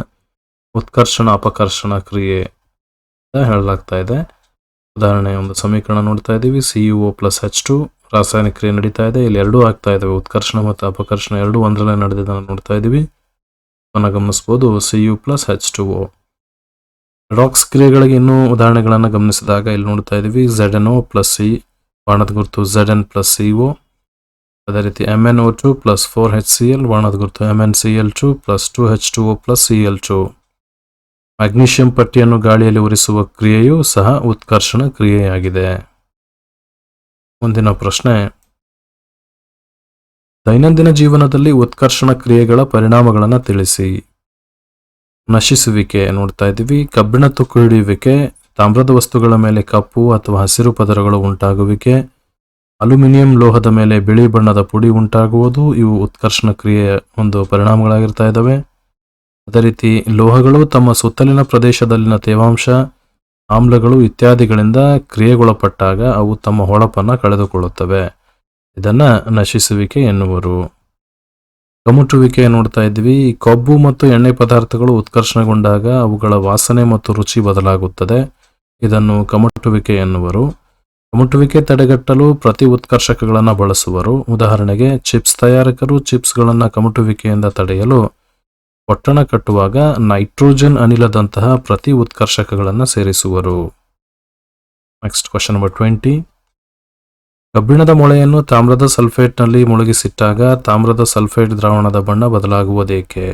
ಉತ್ಕರ್ಷಣ ಅಪಕರ್ಷಣ ಕ್ರಿಯೆ ಅಂತ ಹೇಳಲಾಗ್ತಾ ಇದೆ. ಉದಾಹರಣೆ ಒಂದು ಸಮೀಕರಣ ನೋಡ್ತಾ ಇದ್ದೀವಿ. CuO + H2 ರಾಸಾಯನಿಕ ಕ್ರಿಯೆ ನಡೀತಾ ಇದೆ. ಇಲ್ಲಿ ಎರಡೂ ಆಗ್ತಾ ಇದ್ದಾವೆ. ಉತ್ಕರ್ಷಣ ಮತ್ತು ಅಪಕರ್ಷಣ ಎರಡೂ ಒಂದರಲ್ಲೇ ನಡೆದಿದ್ದನ್ನು ನೋಡ್ತಾ ಇದ್ದೀವಿ. ಅದನ್ನು ಗಮನಿಸಬಹುದು. Cu + H2O. ರೆಡಾಕ್ಸ್ ಕ್ರಿಯೆಗಳಿಗೆ ಇನ್ನೂ ಉದಾಹರಣೆಗಳನ್ನು ಗಮನಿಸಿದಾಗ ಇಲ್ಲಿ ನೋಡ್ತಾ ಇದ್ದೀವಿ. ZnO + C ಬಾಣದ ಗುರುತು Zn + CO. ಅದೇ ರೀತಿ MnO2 + 4HCl ಬಾಣದ ಗುರುತು MnCl2 + 2H2O + Cl2. ಮ್ಯಾಗ್ನೀಷಿಯಂ ಪಟ್ಟಿಯನ್ನು ಗಾಳಿಯಲ್ಲಿ ಉರಿಸುವ ಕ್ರಿಯೆಯೂ ಸಹ ಉತ್ಕರ್ಷಣ ಕ್ರಿಯೆಯಾಗಿದೆ. ಮುಂದಿನ ಪ್ರಶ್ನೆ, ದೈನಂದಿನ ಜೀವನದಲ್ಲಿ ಉತ್ಕರ್ಷಣ ಕ್ರಿಯೆಗಳ ಪರಿಣಾಮಗಳನ್ನು ತಿಳಿಸಿ. ನಶಿಸುವಿಕೆ ನೋಡ್ತಾ ಇದ್ದೀವಿ. ಕಬ್ಬಿಣ ತುಕ್ಕು ಹಿಡಿಯುವಿಕೆ, ತಾಮ್ರದ ವಸ್ತುಗಳ ಮೇಲೆ ಕಪ್ಪು ಅಥವಾ ಹಸಿರು ಪದರಗಳು ಉಂಟಾಗುವಿಕೆ, ಅಲ್ಯೂಮಿನಿಯಂ ಲೋಹದ ಮೇಲೆ ಬಿಳಿ ಬಣ್ಣದ ಪುಡಿ ಉಂಟಾಗುವುದು ಇವು ಉತ್ಕರ್ಷಣ ಕ್ರಿಯೆಯ ಒಂದು ಪರಿಣಾಮಗಳಾಗಿರ್ತಾ ಇದ್ದಾವೆ. ಅದೇ ರೀತಿ ಲೋಹಗಳು ತಮ್ಮ ಸುತ್ತಲಿನ ಪ್ರದೇಶದಲ್ಲಿನ ತೇವಾಂಶ, ಆಮ್ಲಗಳು ಇತ್ಯಾದಿಗಳಿಂದ ಕ್ರಿಯೆಗೊಳಪಟ್ಟಾಗ ಅವು ತಮ್ಮ ಹೊಳಪನ್ನು ಕಳೆದುಕೊಳ್ಳುತ್ತವೆ. ಇದನ್ನು ನಶಿಸುವಿಕೆ ಎನ್ನುವರು. ಕಮುಟುವಿಕೆ ನೋಡ್ತಾ ಇದ್ವಿ. ಕೊಬ್ಬು ಮತ್ತು ಎಣ್ಣೆ ಪದಾರ್ಥಗಳು ಉತ್ಕರ್ಷಣಗೊಂಡಾಗ ಅವುಗಳ ವಾಸನೆ ಮತ್ತು ರುಚಿ ಬದಲಾಗುತ್ತದೆ. ಇದನ್ನು ಕಮಟುವಿಕೆ ಎನ್ನುವರು. ಕಮಟುವಿಕೆ ತಡೆಗಟ್ಟಲು ಪ್ರತಿ ಉತ್ಕರ್ಷಕಗಳನ್ನು ಬಳಸುವರು. ಉದಾಹರಣೆಗೆ ಚಿಪ್ಸ್ ತಯಾರಕರು ಚಿಪ್ಸ್ಗಳನ್ನು ಕಮಟುವಿಕೆಯಿಂದ ತಡೆಯಲು ಪೊಟ್ಟಣ ಕಟ್ಟುವಾಗ ನೈಟ್ರೋಜನ್ ಅನಿಲದಂತಹ ಪ್ರತಿ ಉತ್ಕರ್ಷಕಗಳನ್ನು ಸೇರಿಸುವರು. Next question number 20. ಕಬ್ಬಿಣದ ಮೊಳೆಯನ್ನು ತಾಮ್ರದ ಸಲ್ಫೇಟ್ನಲ್ಲಿ ಮುಳುಗಿಸಿಟ್ಟಾಗ ತಾಮ್ರದ ಸಲ್ಫೇಟ್ ದ್ರಾವಣದ ಬಣ್ಣ ಬದಲಾಗುವುದೇಕೆ?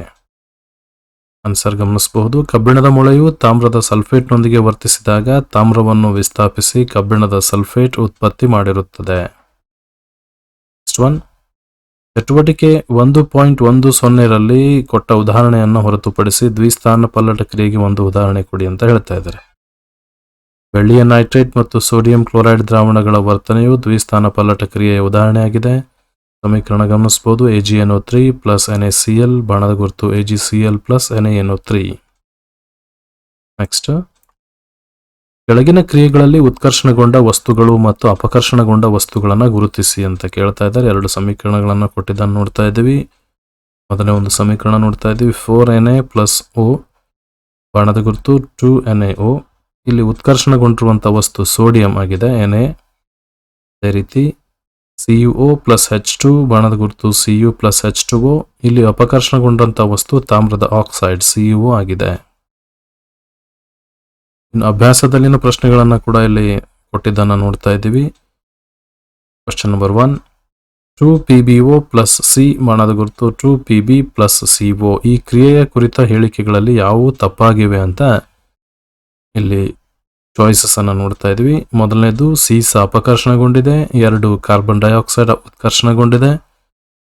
ಆನ್ಸರ್ ಗಮನಿಸಬಹುದು. ಕಬ್ಬಿಣದ ಮೊಳೆಯು ತಾಮ್ರದ ಸಲ್ಫೇಟ್ನೊಂದಿಗೆ ವರ್ತಿಸಿದಾಗ ತಾಮ್ರವನ್ನು ವಿಸ್ಥಾಪಿಸಿ ಕಬ್ಬಿಣದ ಸಲ್ಫೇಟ್ ಉತ್ಪತ್ತಿ ಮಾಡಿರುತ್ತದೆ. ನೆಕ್ಸ್ಟ್ ಒನ್, ಚಟುವಟಿಕೆ 1.10ರಲ್ಲಿ ಕೊಟ್ಟ ಉದಾಹರಣೆಯನ್ನು ಹೊರತುಪಡಿಸಿ ದ್ವಿಸ್ಥಾನ ಪಲ್ಲಟ ಕ್ರಿಯೆಗೆ ಒಂದು ಉದಾಹರಣೆ ಕೊಡಿ ಅಂತ ಹೇಳ್ತಾ ಇದ್ದಾರೆ. ಬೆಳ್ಳಿಯ ನೈಟ್ರೇಟ್ ಮತ್ತು ಸೋಡಿಯಂ ಕ್ಲೋರೈಡ್ ದ್ರಾವಣಗಳ ವರ್ತನೆಯು ದ್ವಿಸ್ಥಾನ ಪಲ್ಲಟ ಕ್ರಿಯೆಯ ಉದಾಹರಣೆಯಾಗಿದೆ. ಸಮೀಕರಣ ಗಮನಿಸಬಹುದು. AgNO3 + NaCl ಬಾಣದ ಗುರುತು AgCl + NaNO3. ನೆಕ್ಸ್ಟ್, ಕೆಳಗಿನ ಕ್ರಿಯೆಗಳಲ್ಲಿ ಉತ್ಕರ್ಷಣಗೊಂಡ ವಸ್ತುಗಳು ಮತ್ತು ಅಪಕರ್ಷಣಗೊಂಡ ವಸ್ತುಗಳನ್ನು ಗುರುತಿಸಿ ಅಂತ ಕೇಳ್ತಾ ಇದ್ದಾರೆ. ಎರಡು ಸಮೀಕರಣಗಳನ್ನು ಕೊಟ್ಟಿದ್ದನ್ನು ನೋಡ್ತಾ ಇದ್ದೀವಿ. ಮೊದಲನೇ ಒಂದು ಸಮೀಕರಣ ನೋಡ್ತಾ ಇದ್ದೀವಿ. 4Na + O ಬಾಣದ ಗುರುತು 2NaO. ಇಲ್ಲಿ ಉತ್ಕರ್ಷಣಗೊಂಡಿರುವಂಥ ವಸ್ತು ಸೋಡಿಯಂ ಆಗಿದೆ, Na. ಅದೇ ರೀತಿ CuO + H2 ಬಾಣದ ಗುರುತು Cu + H2O. ಇಲ್ಲಿ ಅಪಕರ್ಷಣಗೊಂಡಂಥ ವಸ್ತು ತಾಮ್ರದ ಆಕ್ಸೈಡ್ CuO ಆಗಿದೆ. ಇನ್ನು ಅಭ್ಯಾಸದಲ್ಲಿನ ಪ್ರಶ್ನೆಗಳನ್ನು ಕೂಡ ಇಲ್ಲಿ ಕೊಟ್ಟಿದ್ದನ್ನು ನೋಡ್ತಾ ಇದ್ದೀವಿ. ಕ್ವಶನ್ ನಂಬರ್ 1, 2PbO + C ಬಾಣದ ಗುರುತು 2Pb + CO. ಈ ಕ್ರಿಯೆಯ ಕುರಿತ ಹೇಳಿಕೆಗಳಲ್ಲಿ ಯಾವುವು ತಪ್ಪಾಗಿವೆ ಅಂತ ಇಲ್ಲಿ ಚಾಯ್ಸಸ್ ಅನ್ನು ನೋಡ್ತಾ ಇದ್ವಿ. ಮೊದಲನೇದು ಸೀಸ ಅಪಕರ್ಷಣಗೊಂಡಿದೆ, 2 ಕಾರ್ಬನ್ ಡೈಆಕ್ಸೈಡ್ ಉತ್ಕರ್ಷಣಗೊಂಡಿದೆ,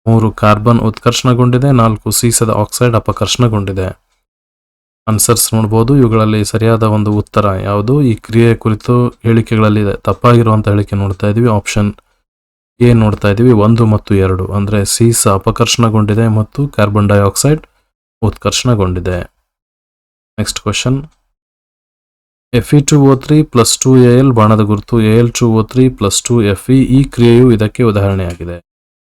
3 ಕಾರ್ಬನ್ ಉತ್ಕರ್ಷಣಗೊಂಡಿದೆ, 4 ಸೀಸದ ಆಕ್ಸೈಡ್ ಅಪಕರ್ಷಣಗೊಂಡಿದೆ. ಆನ್ಸರ್ಸ್ ನೋಡ್ಬೋದು. ಇವುಗಳಲ್ಲಿ ಸರಿಯಾದ ಒಂದು ಉತ್ತರ ಯಾವುದು? ಈ ಕ್ರಿಯೆಯ ಕುರಿತು ಹೇಳಿಕೆಗಳಲ್ಲಿ ತಪ್ಪಾಗಿರುವಂಥ ಹೇಳಿಕೆ ನೋಡ್ತಾ ಇದ್ವಿ. ಆಪ್ಷನ್ ಎ ನೋಡ್ತಾ ಇದ್ವಿ, 1 ಮತ್ತು 2 ಅಂದರೆ ಸೀಸ ಅಪಕರ್ಷಣಗೊಂಡಿದೆ ಮತ್ತು ಕಾರ್ಬನ್ ಡೈಆಕ್ಸೈಡ್ ಉತ್ಕರ್ಷಣಗೊಂಡಿದೆ. ನೆಕ್ಸ್ಟ್ ಕ್ವಶನ್, Fe2O3 + 2Al ಬಾಣದ ಗುರುತು Al2O3 + 2Fe ಈ ಕ್ರಿಯೆಯು ಇದಕ್ಕೆ ಉದಾಹರಣೆಯಾಗಿದೆ.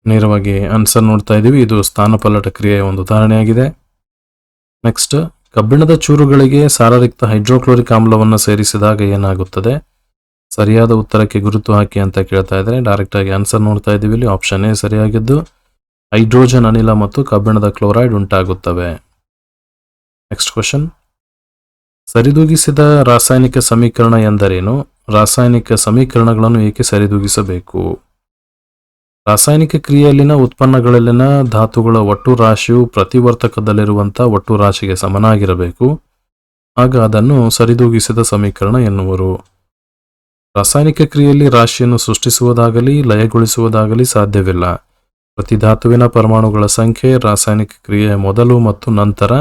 ನೇರವಾಗಿ ಆನ್ಸರ್ ನೋಡ್ತಾ ಇದ್ದೀವಿ. ಇದು ಸ್ಥಾನಪಲ್ಲಟ ಕ್ರಿಯೆಯ ಒಂದು ಉದಾಹರಣೆಯಾಗಿದೆ. ನೆಕ್ಸ್ಟ್, ಕಬ್ಬಿಣದ ಚೂರುಗಳಿಗೆ ಸಾರರಿಕ್ತ ಹೈಡ್ರೋಕ್ಲೋರಿಕ್ ಆಮ್ಲವನ್ನು ಸೇರಿಸಿದಾಗ ಏನಾಗುತ್ತದೆ? ಸರಿಯಾದ ಉತ್ತರಕ್ಕೆ ಗುರುತು ಹಾಕಿ ಅಂತ ಕೇಳ್ತಾ ಇದ್ದಾರೆ. ಡೈರೆಕ್ಟ್ ಆಗಿ ಆನ್ಸರ್ ನೋಡ್ತಾ ಇದ್ದೀವಿ. ಇಲ್ಲಿ ಆಪ್ಷನ್ ಎ ಸರಿಯಾಗಿದ್ದು ಹೈಡ್ರೋಜನ್ ಅನಿಲ ಮತ್ತು ಕಬ್ಬಿಣದ ಕ್ಲೋರೈಡ್ ಉಂಟಾಗುತ್ತವೆ. ನೆಕ್ಸ್ಟ್ ಕ್ವಶನ್, ಸರಿದೂಗಿಸಿದ ರಾಸಾಯನಿಕ ಸಮೀಕರಣ ಎಂದರೇನು? ರಾಸಾಯನಿಕ ಸಮೀಕರಣಗಳನ್ನು ಏಕೆ ಸರಿದೂಗಿಸಬೇಕು? ರಾಸಾಯನಿಕ ಕ್ರಿಯೆಯಲ್ಲಿನ ಉತ್ಪನ್ನಗಳಲ್ಲಿನ ಧಾತುಗಳ ಒಟ್ಟು ರಾಶಿಯು ಪ್ರತಿವರ್ತಕದಲ್ಲಿರುವಂಥ ಒಟ್ಟು ರಾಶಿಗೆ ಸಮನಾಗಿರಬೇಕು. ಆಗ ಅದನ್ನು ಸರಿದೂಗಿಸಿದ ಸಮೀಕರಣ ಎನ್ನುವರು. ರಾಸಾಯನಿಕ ಕ್ರಿಯೆಯಲ್ಲಿ ರಾಶಿಯನ್ನು ಸೃಷ್ಟಿಸುವುದಾಗಲಿ ಲಯಗೊಳಿಸುವುದಾಗಲಿ ಸಾಧ್ಯವಿಲ್ಲ. ಪ್ರತಿ ಧಾತುವಿನ ಪರಮಾಣುಗಳ ಸಂಖ್ಯೆ ರಾಸಾಯನಿಕ ಕ್ರಿಯೆಯ ಮೊದಲು ಮತ್ತು ನಂತರ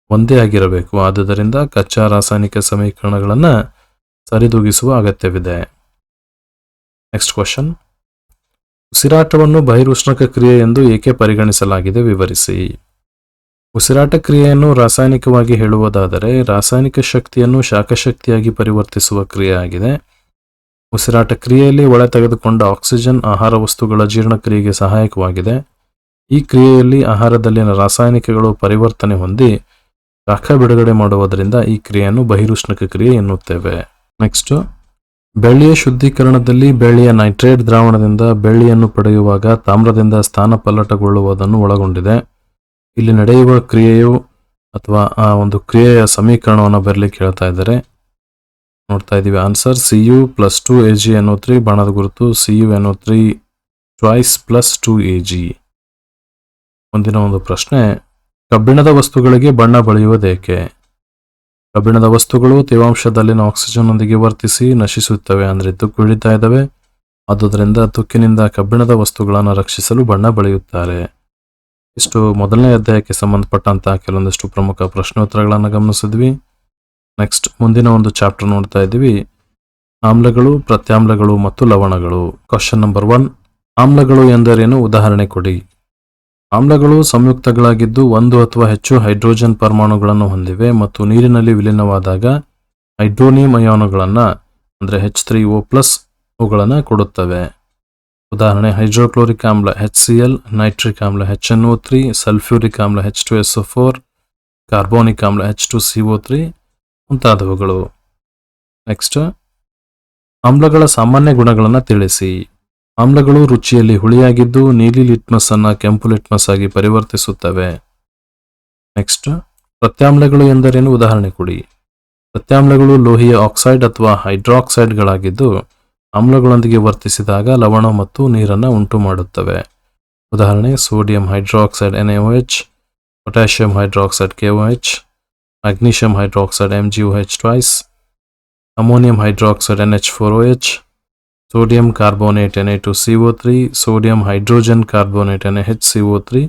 ಒಂದೇ ಆಗಿರಬೇಕು. ಆದುದರಿಂದ ಕಚ್ಚಾ ರಾಸಾಯನಿಕ ಸಮೀಕರಣಗಳನ್ನು ಸರಿದೂಗಿಸುವ ಅಗತ್ಯವಿದೆ. ನೆಕ್ಸ್ಟ್ ಕ್ವಶನ್, ಉಸಿರಾಟವನ್ನು ಬಹಿರುಷ್ಣಕ ಕ್ರಿಯೆ ಎಂದು ಏಕೆ ಪರಿಗಣಿಸಲಾಗಿದೆ? ವಿವರಿಸಿ. ಉಸಿರಾಟ ಕ್ರಿಯೆಯನ್ನು ರಾಸಾಯನಿಕವಾಗಿ ಹೇಳುವುದಾದರೆ ರಾಸಾಯನಿಕ ಶಕ್ತಿಯನ್ನು ಶಾಖಶಕ್ತಿಯಾಗಿ ಪರಿವರ್ತಿಸುವ ಕ್ರಿಯೆಯಾಗಿದೆ. ಉಸಿರಾಟ ಕ್ರಿಯೆಯಲ್ಲಿ ಒಳ ತೆಗೆದುಕೊಂಡ ಆಕ್ಸಿಜನ್ ಆಹಾರ ವಸ್ತುಗಳ ಜೀರ್ಣಕ್ರಿಯೆಗೆ ಸಹಾಯಕವಾಗಿದೆ. ಈ ಕ್ರಿಯೆಯಲ್ಲಿ ಆಹಾರದಲ್ಲಿನ ರಾಸಾಯನಿಕಗಳು ಪರಿವರ್ತನೆ ಹೊಂದಿ ಶಾಖ ಬಿಡುಗಡೆ ಮಾಡುವುದರಿಂದ ಈ ಕ್ರಿಯೆಯನ್ನು ಬಹಿರುಷ್ಣಕ ಕ್ರಿಯೆ ಎನ್ನುತ್ತೇವೆ. ನೆಕ್ಸ್ಟ್, ಬೆಳ್ಳಿಯ ಶುದ್ಧೀಕರಣದಲ್ಲಿ ಬೆಳ್ಳಿಯ ನೈಟ್ರೇಟ್ ದ್ರಾವಣದಿಂದ ಬೆಳ್ಳಿಯನ್ನು ಪಡೆಯುವಾಗ ತಾಮ್ರದಿಂದ ಸ್ಥಾನಪಲ್ಲಟಗೊಳ್ಳುವುದನ್ನು ಒಳಗೊಂಡಿದೆ. ಇಲ್ಲಿ ನಡೆಯುವ ಕ್ರಿಯೆಯು ಅಥವಾ ಆ ಒಂದು ಕ್ರಿಯೆಯ ಸಮೀಕರಣವನ್ನು ಬರಲಿಕ್ಕೆ ಹೇಳ್ತಾ ಇದ್ದಾರೆ. ನೋಡ್ತಾ ಇದ್ದೀವಿ ಆನ್ಸರ್ Cu + 2Ag ಬಾಣದ ಗುರುತು CuNO3 ಟ್ವೈಸ್ + 2Ag. ಮುಂದಿನ ಒಂದು ಪ್ರಶ್ನೆ, ಕಬ್ಬಿಣದ ವಸ್ತುಗಳಿಗೆ ಬಣ್ಣ ಬಳಿಯುವುದೇಕೆ? ಕಬ್ಬಿಣದ ವಸ್ತುಗಳು ತೇವಾಂಶದಲ್ಲಿನ ಆಕ್ಸಿಜನ್ನೊಂದಿಗೆ ವರ್ತಿಸಿ ನಶಿಸುತ್ತವೆ, ಅಂದರೆ ತುಕ್ಕು ಹಿಡಿತಾ ಇದ್ದಾವೆ. ಆದುದರಿಂದ ತುಕ್ಕಿನಿಂದ ಕಬ್ಬಿಣದ ವಸ್ತುಗಳನ್ನು ರಕ್ಷಿಸಲು ಬಣ್ಣ ಬಳಿಯುತ್ತಾರೆ. ಇಷ್ಟು ಮೊದಲನೇ ಅಧ್ಯಾಯಕ್ಕೆ ಸಂಬಂಧಪಟ್ಟಂತಹ ಕೆಲವೊಂದಿಷ್ಟು ಪ್ರಮುಖ ಪ್ರಶ್ನೋತ್ತರಗಳನ್ನು ಗಮನಿಸಿದ್ವಿ. ನೆಕ್ಸ್ಟ್ ಮುಂದಿನ ಒಂದು ಚಾಪ್ಟರ್ ನೋಡ್ತಾ ಇದ್ದೀವಿ, ಆಮ್ಲಗಳು, ಪ್ರತ್ಯಾಮ್ಲಗಳು ಮತ್ತು ಲವಣಗಳು. ಕ್ವಶನ್ ನಂಬರ್ 1, ಆಮ್ಲಗಳು ಎಂದರೇನು? ಉದಾಹರಣೆ ಕೊಡಿ. ಆಮ್ಲಗಳು ಸಂಯುಕ್ತಗಳಾಗಿದ್ದು 1 ಅಥವಾ ಹೆಚ್ಚು ಹೈಡ್ರೋಜನ್ ಪರಮಾಣುಗಳನ್ನು ಹೊಂದಿವೆ ಮತ್ತು ನೀರಿನಲ್ಲಿ ವಿಲೀನವಾದಾಗ ಹೈಡ್ರೋನಿಯಂ ಅಯಾನುಗಳನ್ನು ಅಂದರೆ H3O+ ಅವುಗಳನ್ನು ಕೊಡುತ್ತವೆ. ಉದಾಹರಣೆ ಹೈಡ್ರೋಕ್ಲೋರಿಕ್ ಆಮ್ಲ HCl, ನೈಟ್ರಿಕ್ ಆಮ್ಲ HNO3, ಸಲ್ಫ್ಯೂರಿಕ್ ಆಮ್ಲ H2SO4, ಕಾರ್ಬೋನಿಕ್ ಆಮ್ಲ H2CO3 ಮುಂತಾದವುಗಳು. ನೆಕ್ಸ್ಟ್, ಆಮ್ಲಗಳ ಸಾಮಾನ್ಯ ಗುಣಗಳನ್ನು ತಿಳಿಸಿ. ಆಮ್ಲಗಳು ರುಚಿಯಲ್ಲಿ ಹುಳಿಯಾಗಿದ್ದು ನೀಲಿ ಲಿಟ್ಮಸ್ ಅನ್ನು ಕೆಂಪು ಲಿಟ್ಮಸ್ ಆಗಿ ಪರಿವರ್ತಿಸುತ್ತವೆ. ನೆಕ್ಸ್ಟ್, ಪ್ರತ್ಯಾಮ್ಲಗಳು ಎಂದರೇನು? ಉದಾಹರಣೆ ಕೊಡಿ. ಪ್ರತ್ಯಾಮ್ಲಗಳು ಲೋಹೀಯ ಆಕ್ಸೈಡ್ ಅಥವಾ ಹೈಡ್ರಾಕ್ಸೈಡ್ಗಳಾಗಿದ್ದು ಆಮ್ಲಗಳೊಂದಿಗೆ ವರ್ತಿಸಿದಾಗ ಲವಣ ಮತ್ತು ನೀರನ್ನು ಉಂಟು ಮಾಡುತ್ತವೆ. ಉದಾಹರಣೆ sodium hydroxide NaOH, potassium hydroxide KOH, magnesium hydroxide MgOH twice, ammonium hydroxide NH4OH, sodium carbonate Na2CO3, sodium hydrogen carbonate NaHCO3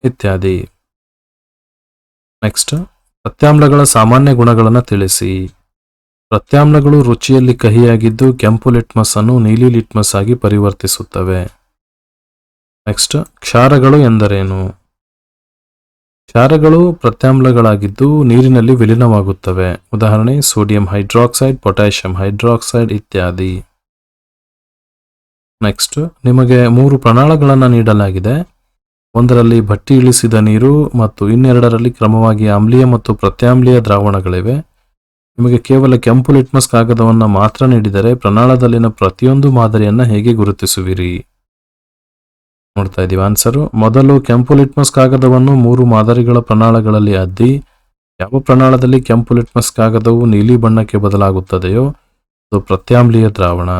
ಇತ್ಯಾದಿ. ನೆಕ್ಸ್ಟ್, ಪ್ರತ್ಯಾಮ್ಲಗಳ ಸಾಮಾನ್ಯ ಗುಣಗಳನ್ನು ತಿಳಿಸಿ. ಪ್ರತ್ಯಾಮ್ಲಗಳು ರುಚಿಯಲ್ಲಿ ಕಹಿಯಾಗಿದ್ದು ಕೆಂಪು ಲಿಟ್ಮಸ್ ಅನ್ನು ನೀಲಿ ಲಿಟ್ಮಸ್ ಆಗಿ ಪರಿವರ್ತಿಸುತ್ತವೆ. ನೆಕ್ಸ್ಟ್, ಕ್ಷಾರಗಳು ಎಂದರೇನು? ಕ್ಷಾರಗಳು ಪ್ರತ್ಯಾಮ್ಲಗಳಾಗಿದ್ದು ನೀರಿನಲ್ಲಿ ವಿಲೀನವಾಗುತ್ತವೆ. ಉದಾಹರಣೆ ಸೋಡಿಯಂ ಹೈಡ್ರಾಕ್ಸೈಡ್, ಪೊಟ್ಯಾಷಿಯಂ ಹೈಡ್ರಾಕ್ಸೈಡ್ ಇತ್ಯಾದಿ. ನೆಕ್ಸ್ಟ್, ನಿಮಗೆ 3 ಪ್ರಣಾಳಗಳನ್ನು ನೀಡಲಾಗಿದೆ. ಒಂದರಲ್ಲಿ ಭಟ್ಟಿ ಇಳಿಸಿದ ನೀರು ಮತ್ತು ಇನ್ನೆರಡರಲ್ಲಿ ಕ್ರಮವಾಗಿ ಆಮ್ಲೀಯ ಮತ್ತು ಪ್ರತ್ಯಾಮ್ಲೀಯ ದ್ರಾವಣಗಳಿವೆ. ನಿಮಗೆ ಕೇವಲ ಕೆಂಪು ಲಿಟ್ಮಸ್ ಕಾಗದವನ್ನು ಮಾತ್ರ ನೀಡಿದರೆ ಪ್ರಣಾಳದಲ್ಲಿನ ಪ್ರತಿಯೊಂದು ಮಾದರಿಯನ್ನು ಹೇಗೆ ಗುರುತಿಸುವಿರಿ? ನೋಡ್ತಾ ಇದ್ದೀವಿ ಆನ್ಸರು. ಮೊದಲು ಕೆಂಪು ಲಿಟ್ಮಸ್ ಕಾಗದವನ್ನು 3 ಮಾದರಿಗಳ ಪ್ರಣಾಳಗಳಲ್ಲಿ ಅದ್ದಿ ಯಾವ ಪ್ರಣಾಳದಲ್ಲಿ ಕೆಂಪು ಲಿಟ್ಮಸ್ ಕಾಗದವು ನೀಲಿ ಬಣ್ಣಕ್ಕೆ ಬದಲಾಗುತ್ತದೆಯೋ ಅದು ಪ್ರತ್ಯಾಮ್ಲೀಯ ದ್ರಾವಣ.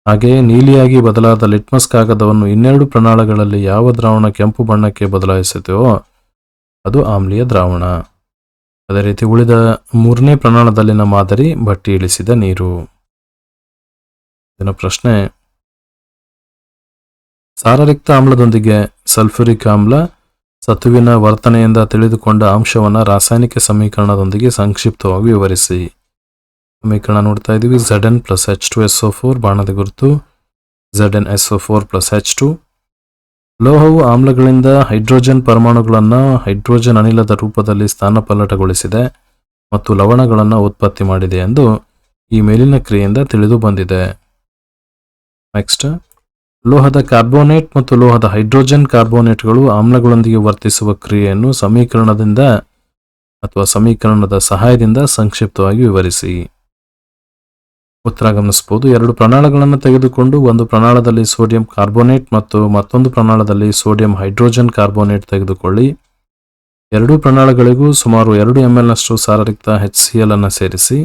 ಹಾಗೆಯೇ ನೀಲಿಯಾಗಿ ಬದಲಾದ ಲಿಟ್ಮಸ್ ಕಾಗದವನ್ನು ಇನ್ನೆರಡು ಪ್ರಣಾಳಗಳಲ್ಲಿ ಯಾವ ದ್ರಾವಣ ಕೆಂಪು ಬಣ್ಣಕ್ಕೆ ಬದಲಾಯಿಸುತ್ತೋ ಅದು ಆಮ್ಲೀಯ ದ್ರಾವಣ. ಅದೇ ರೀತಿ ಉಳಿದ 3ನೇ ಪ್ರಮಾಣದಲ್ಲಿನ ಮಾದರಿ ಭಟ್ಟಿ ಇಳಿಸಿದ ನೀರು. ಇದರ ಪ್ರಶ್ನೆ, ಸಾರರಿಕ್ತ ಆಮ್ಲದೊಂದಿಗೆ ಸಲ್ಫ್ಯೂರಿಕ್ ಆಮ್ಲ ಸತುವಿನ ವರ್ತನೆಯಿಂದ ತಿಳಿದುಕೊಂಡ ಅಂಶವನ್ನು ರಾಸಾಯನಿಕ ಸಮೀಕರಣದೊಂದಿಗೆ ಸಂಕ್ಷಿಪ್ತವಾಗಿ ವಿವರಿಸಿ. ಸಮೀಕರಣ ನೋಡ್ತಾ ಇದ್ದೀವಿ. Zn + H2SO4 ಬಾಣದ ಗುರುತು ZnSO4 + H2. ಲೋಹವು ಆಮ್ಲಗಳಿಂದ ಹೈಡ್ರೋಜನ್ ಪರಮಾಣುಗಳನ್ನು ಹೈಡ್ರೋಜನ್ ಅನಿಲದ ರೂಪದಲ್ಲಿ ಸ್ಥಾನಪಲ್ಲಟಗೊಳಿಸಿದೆ ಮತ್ತು ಲವಣಗಳನ್ನು ಉತ್ಪತ್ತಿ ಮಾಡಿದೆ ಎಂದು ಈ ಮೇಲಿನ ಕ್ರಿಯೆಯಿಂದ ತಿಳಿದು ಬಂದಿದೆ. ನೆಕ್ಸ್ಟ್, ಲೋಹದ ಕಾರ್ಬೋನೇಟ್ ಮತ್ತು ಲೋಹದ ಹೈಡ್ರೋಜನ್ ಕಾರ್ಬೋನೇಟ್ಗಳು ಆಮ್ಲಗಳೊಂದಿಗೆ ವರ್ತಿಸುವ ಕ್ರಿಯೆಯನ್ನು ಸಮೀಕರಣದಿಂದ ಅಥವಾ ಸಮೀಕರಣದ ಸಹಾಯದಿಂದ ಸಂಕ್ಷಿಪ್ತವಾಗಿ ವಿವರಿಸಿ. ಉತ್ತರ ಗಮನಿಸಬಹುದು. 2 ಪ್ರಮಾಣಗಳನ್ನು ತೆಗೆದುಕೊಂಡು ಒಂದು ಪ್ರಮಾಣದಲ್ಲಿ ಸೋಡಿಯಂ ಕಾರ್ಬೋನೇಟ್ ಮತ್ತು ಮತ್ತೊಂದು ಪ್ರಮಾಣದಲ್ಲಿ ಸೋಡಿಯಂ ಹೈಡ್ರೋಜನ್ ಕಾರ್ಬೋನೇಟ್ ತೆಗೆದುಕೊಳ್ಳಿ. ಎರಡೂ ಪ್ರಮಾಣಗಳಿಗೂ ಸುಮಾರು 2 ml ನಷ್ಟು ಸಾರರಿಕ್ತ HCl ಅನ್ನು ಸೇರಿಸಿ.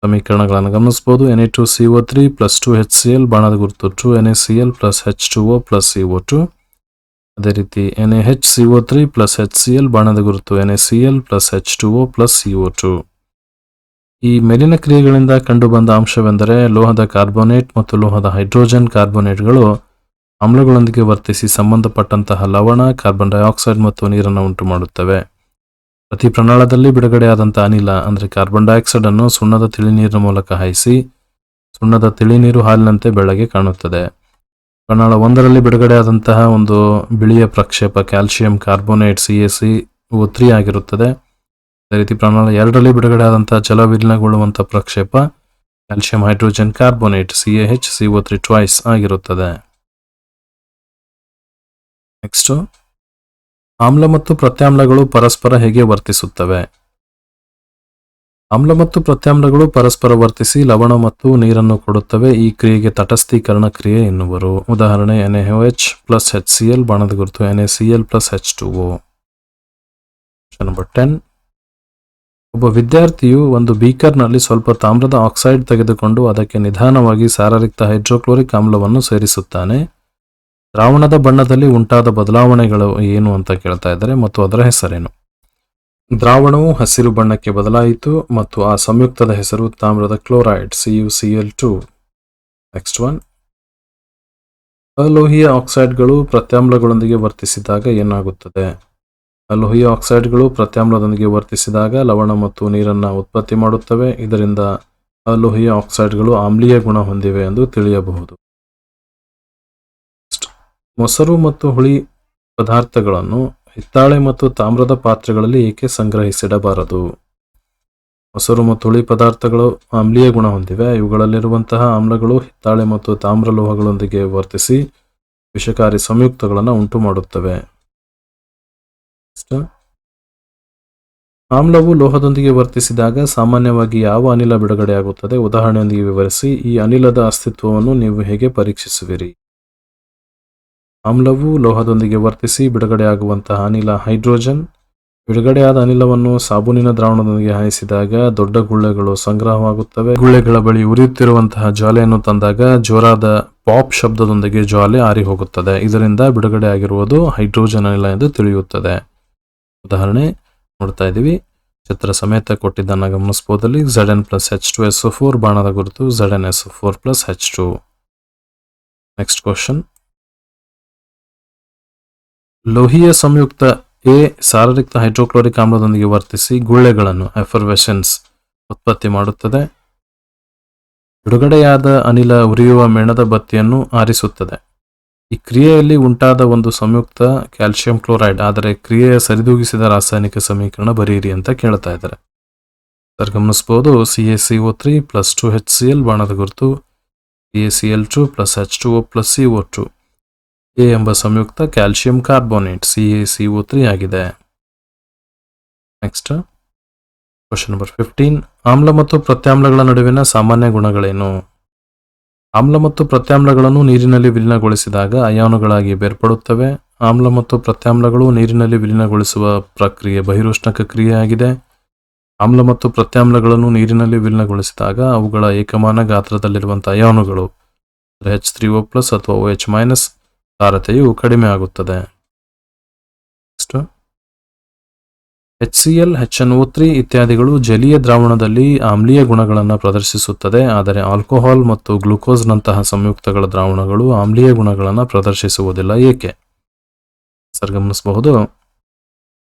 ಸಮೀಕರಣಗಳನ್ನು ಗಮನಿಸಬಹುದು. Na2CO3 + 2HCl ಬಾಣದ ಗುರುತು True, NaCl + H2O + CO2. ಅದೇ ರೀತಿ NaHCO3 + HCl ಬಾಣದ ಗುರುತು NaCl + H2O + CO2. ಈ ಮೇಲಿನ ಕ್ರಿಯೆಗಳಿಂದ ಕಂಡುಬಂದ ಅಂಶವೆಂದರೆ ಲೋಹದ ಕಾರ್ಬೋನೇಟ್ ಮತ್ತು ಲೋಹದ ಹೈಡ್ರೋಜನ್ ಕಾರ್ಬೋನೇಟ್ಗಳು ಆಮ್ಲಗಳೊಂದಿಗೆ ವರ್ತಿಸಿ ಸಂಬಂಧಪಟ್ಟಂತಹ ಲವಣ, ಕಾರ್ಬನ್ ಡೈಆಕ್ಸೈಡ್ ಮತ್ತು ನೀರನ್ನು ಉಂಟು ಮಾಡುತ್ತವೆ. ಪ್ರತಿ ಪ್ರಮಾಣದಲ್ಲಿ ಬಿಡುಗಡೆಯಾದಂಥ ಅನಿಲ ಅಂದರೆ ಕಾರ್ಬನ್ ಡೈಆಕ್ಸೈಡ್ ಅನ್ನು ಸುಣ್ಣದ ತಿಳಿನೀರಿನ ಮೂಲಕ ಹಾಯಿಸಿ ಸುಣ್ಣದ ತಿಳಿನೀರು ಹಾಲಿನಂತೆ ಬೆಳ್ಳಗೆ ಕಾಣುತ್ತದೆ. ಪ್ರಮಾಣ 1ರಲ್ಲಿ ಬಿಡುಗಡೆಯಾದಂತಹ ಒಂದು ಬಿಳಿಯ ಪ್ರಕ್ಷೇಪ ಕ್ಯಾಲ್ಸಿಯಂ ಕಾರ್ಬೋನೇಟ್ CaCO3 ಆಗಿರುತ್ತದೆ. ಅದೇ ರೀತಿ ಪ್ರಮಾಣ 2ರಲ್ಲಿ ಬಿಡುಗಡೆಯಾದಂತಹ ಜಲ ವಿಲೀನಗೊಳ್ಳುವಂಥ ಪ್ರಕ್ಷೇಪ calcium hydrogen carbonate CaHCO3 twice ಆಗಿರುತ್ತದೆ. ನೆಕ್ಸ್ಟ್, ಆಮ್ಲ ಮತ್ತು ಪ್ರತ್ಯಾಮ್ಲಗಳು ಪರಸ್ಪರ ಹೇಗೆ ವರ್ತಿಸುತ್ತವೆ? ಆಮ್ಲ ಮತ್ತು ಪ್ರತ್ಯಾಮ್ಲಗಳು ಪರಸ್ಪರ ವರ್ತಿಸಿ ಲವಣ ಮತ್ತು ನೀರನ್ನು ಕೊಡುತ್ತವೆ. ಈ ಕ್ರಿಯೆಗೆ ತಟಸ್ಥೀಕರಣ ಕ್ರಿಯೆ ಎನ್ನುವರು. ಉದಾಹರಣೆ NaOH + HCl ಬಾಣದ ಗುರುತು NaCl + H2O. ನಂಬರ್ 10. ಒಬ್ಬ ವಿದ್ಯಾರ್ಥಿಯು ಒಂದು ಬೀಕರ್ನಲ್ಲಿ ಸ್ವಲ್ಪ ತಾಮ್ರದ ಆಕ್ಸೈಡ್ ತೆಗೆದುಕೊಂಡು ಅದಕ್ಕೆ ನಿಧಾನವಾಗಿ ಸಾರರಿಕ್ತ ಹೈಡ್ರೋಕ್ಲೋರಿಕ್ ಆಮ್ಲವನ್ನು ಸೇರಿಸುತ್ತಾನೆ. ದ್ರಾವಣದ ಬಣ್ಣದಲ್ಲಿ ಉಂಟಾದ ಬದಲಾವಣೆಗಳು ಏನು ಅಂತ ಕೇಳ್ತಾ ಇದ್ದಾರೆ ಮತ್ತು ಅದರ ಹೆಸರೇನು? ದ್ರಾವಣವು ಹಸಿರು ಬಣ್ಣಕ್ಕೆ ಬದಲಾಯಿತು ಮತ್ತು ಆ ಸಂಯುಕ್ತದ ಹೆಸರು ತಾಮ್ರದ ಕ್ಲೋರೈಡ್ CuCl2. ನೆಕ್ಸ್ಟ್ ಒನ್, ಅಲೋಹೀಯ ಆಕ್ಸೈಡ್ಗಳು ಪ್ರತ್ಯಾಮ್ಲಗಳೊಂದಿಗೆ ವರ್ತಿಸಿದಾಗ ಏನಾಗುತ್ತದೆ? ಅಲೋಹೀಯ ಆಕ್ಸೈಡ್ಗಳು ಪ್ರತ್ಯಾಮ್ಲದೊಂದಿಗೆ ವರ್ತಿಸಿದಾಗ ಲವಣ ಮತ್ತು ನೀರನ್ನು ಉತ್ಪತ್ತಿ ಮಾಡುತ್ತವೆ. ಇದರಿಂದ ಅಲೋಹೀಯ ಆಕ್ಸೈಡ್ಗಳು ಆಮ್ಲೀಯ ಗುಣ ಹೊಂದಿವೆ ಎಂದು ತಿಳಿಯಬಹುದು. ಮೊಸರು ಮತ್ತು ಹುಳಿ ಪದಾರ್ಥಗಳನ್ನು ಹಿತ್ತಾಳೆ ಮತ್ತು ತಾಮ್ರದ ಪಾತ್ರೆಗಳಲ್ಲಿ ಏಕೆ ಸಂಗ್ರಹಿಸಿಡಬಾರದು? ಮೊಸರು ಮತ್ತು ಹುಳಿ ಪದಾರ್ಥಗಳು ಆಮ್ಲೀಯ ಗುಣ ಹೊಂದಿವೆ. ಇವುಗಳಲ್ಲಿರುವಂತಹ ಆಮ್ಲಗಳು ಹಿತ್ತಾಳೆ ಮತ್ತು ತಾಮ್ರ ಲೋಹಗಳೊಂದಿಗೆ ವರ್ತಿಸಿ ವಿಷಕಾರಿ ಸಂಯುಕ್ತಗಳನ್ನು ಉಂಟು ಮಾಡುತ್ತವೆ. ಆಮ್ಲವು ಲೋಹದೊಂದಿಗೆ ವರ್ತಿಸಿದಾಗ ಸಾಮಾನ್ಯವಾಗಿ ಯಾವ ಅನಿಲ ಬಿಡುಗಡೆಯಾಗುತ್ತದೆ? ಉದಾಹರಣೆಯೊಂದಿಗೆ ವಿವರಿಸಿ. ಈ ಅನಿಲದ ಅಸ್ತಿತ್ವವನ್ನು ನೀವು ಹೇಗೆ ಪರೀಕ್ಷಿಸುವಿರಿ? ಆಮ್ಲವು ಲೋಹದೊಂದಿಗೆ ವರ್ತಿಸಿ ಬಿಡುಗಡೆಯಾಗುವಂತಹ ಅನಿಲ ಹೈಡ್ರೋಜನ್. ಬಿಡುಗಡೆಯಾದ ಅನಿಲವನ್ನು ಸಾಬೂನಿನ ದ್ರಾವಣದೊಂದಿಗೆ ಹಾಯಿಸಿದಾಗ ದೊಡ್ಡ ಗುಳ್ಳೆಗಳು ಸಂಗ್ರಹವಾಗುತ್ತವೆ. ಗುಳ್ಳೆಗಳ ಬಳಿ ಉರಿಯುತ್ತಿರುವಂತಹ ಜ್ವಾಲೆಯನ್ನು ತಂದಾಗ ಜೋರಾದ ಪಾಪ್ ಶಬ್ದದೊಂದಿಗೆ ಜ್ವಾಲೆ ಆರಿ ಹೋಗುತ್ತದೆ. ಇದರಿಂದ ಬಿಡುಗಡೆಯಾಗಿರುವುದು ಹೈಡ್ರೋಜನ್ ಅನಿಲ ಎಂದು ತಿಳಿಯುತ್ತದೆ. ಉದಾಹರಣೆ ನೋಡ್ತಾ ಇದ್ದೀವಿ. ಚಿತ್ರ ಸಮೇತ ಕೊಟ್ಟಿದ್ದನ್ನು ಗಮನಿಸಬಹುದಲ್ಲಿ. Zn + H2SO4 ಬಾಣದ ಗುರುತು ZnSO4 + H2. ನೆಕ್ಸ್ಟ್ ಕ್ವಶನ್, ಲೋಹೀಯ ಸಂಯುಕ್ತ A ಸಾರರಿಕ್ತ ಹೈಡ್ರೋಕ್ಲೋರಿಕ್ ಆಮ್ಲದೊಂದಿಗೆ ವರ್ತಿಸಿ ಗುಳ್ಳೆಗಳನ್ನು ಎಫರ್ವೆಷನ್ಸ್ ಉತ್ಪತ್ತಿ ಮಾಡುತ್ತದೆ. ಬಿಡುಗಡೆಯಾದ ಅನಿಲ ಉರಿಯುವ ಮೇಣದ ಬತ್ತಿಯನ್ನು ಆರಿಸುತ್ತದೆ. ಈ ಕ್ರಿಯೆಯಲ್ಲಿ ಉಂಟಾದ ಒಂದು ಸಂಯುಕ್ತ ಕ್ಯಾಲ್ಸಿಯಂ ಕ್ಲೋರೈಡ್. ಆದರೆ ಕ್ರಿಯೆಯ ಸರಿದೂಗಿಸಿದ ರಾಸಾಯನಿಕ ಸಮೀಕರಣ ಬರೆಯಿರಿ ಅಂತ ಕೇಳ್ತಾ ಇದ್ದಾರೆ. ಸರ್ ಗಮನಿಸಬಹುದು. CaCO3 + 2HCl ಬಾಣದ ಗುರುತು CaCl2 + H2O + CO2. A ಎಂಬ ಸಂಯುಕ್ತ ಕ್ಯಾಲ್ಸಿಯಂ ಕಾರ್ಬೋನೇಟ್ CaCO3 ಆಗಿದೆ. Next question number 15. ಆಮ್ಲ ಮತ್ತು ಪ್ರತ್ಯಾಮ್ಲಗಳ ನಡುವಿನ ಸಾಮಾನ್ಯ ಗುಣಗಳೇನು? ಆಮ್ಲ ಮತ್ತು ಪ್ರತ್ಯಾಮ್ಲಗಳನ್ನು ನೀರಿನಲ್ಲಿ ವಿಲೀನಗೊಳಿಸಿದಾಗ ಅಯಾನುಗಳಾಗಿ ಬೇರ್ಪಡುತ್ತವೆ. ಆಮ್ಲ ಮತ್ತು ಪ್ರತ್ಯಾಮ್ಲಗಳು ನೀರಿನಲ್ಲಿ ವಿಲೀನಗೊಳಿಸುವ ಪ್ರಕ್ರಿಯೆ ಬಹಿರುಷ್ಣಕ ಕ್ರಿಯೆಯಾಗಿದೆ. ಆಮ್ಲ ಮತ್ತು ಪ್ರತ್ಯಾಮ್ಲಗಳನ್ನು ನೀರಿನಲ್ಲಿ ವಿಲೀನಗೊಳಿಸಿದಾಗ ಅವುಗಳ ಏಕಮಾನ ಗಾತ್ರದಲ್ಲಿರುವಂತಹ ಅಯಾನುಗಳು H3O+ ಅಥವಾ OH- ಸಾರತೆಯು ಕಡಿಮೆ ಆಗುತ್ತದೆ. HCl, HNO3 ಇತ್ಯಾದಿಗಳು ಜಲೀಯ ದ್ರಾವಣದಲ್ಲಿ ಆಮ್ಲೀಯ ಗುಣಗಳನ್ನು ಪ್ರದರ್ಶಿಸುತ್ತದೆ, ಆದರೆ ಆಲ್ಕೋಹಾಲ್ ಮತ್ತು ಗ್ಲೂಕೋಸ್ನಂತಹ ಸಂಯುಕ್ತಗಳ ದ್ರಾವಣಗಳು ಆಮ್ಲೀಯ ಗುಣಗಳನ್ನು ಪ್ರದರ್ಶಿಸುವುದಿಲ್ಲ. ಏಕೆ? ಸರ್ ಗಮನಿಸಬಹುದು.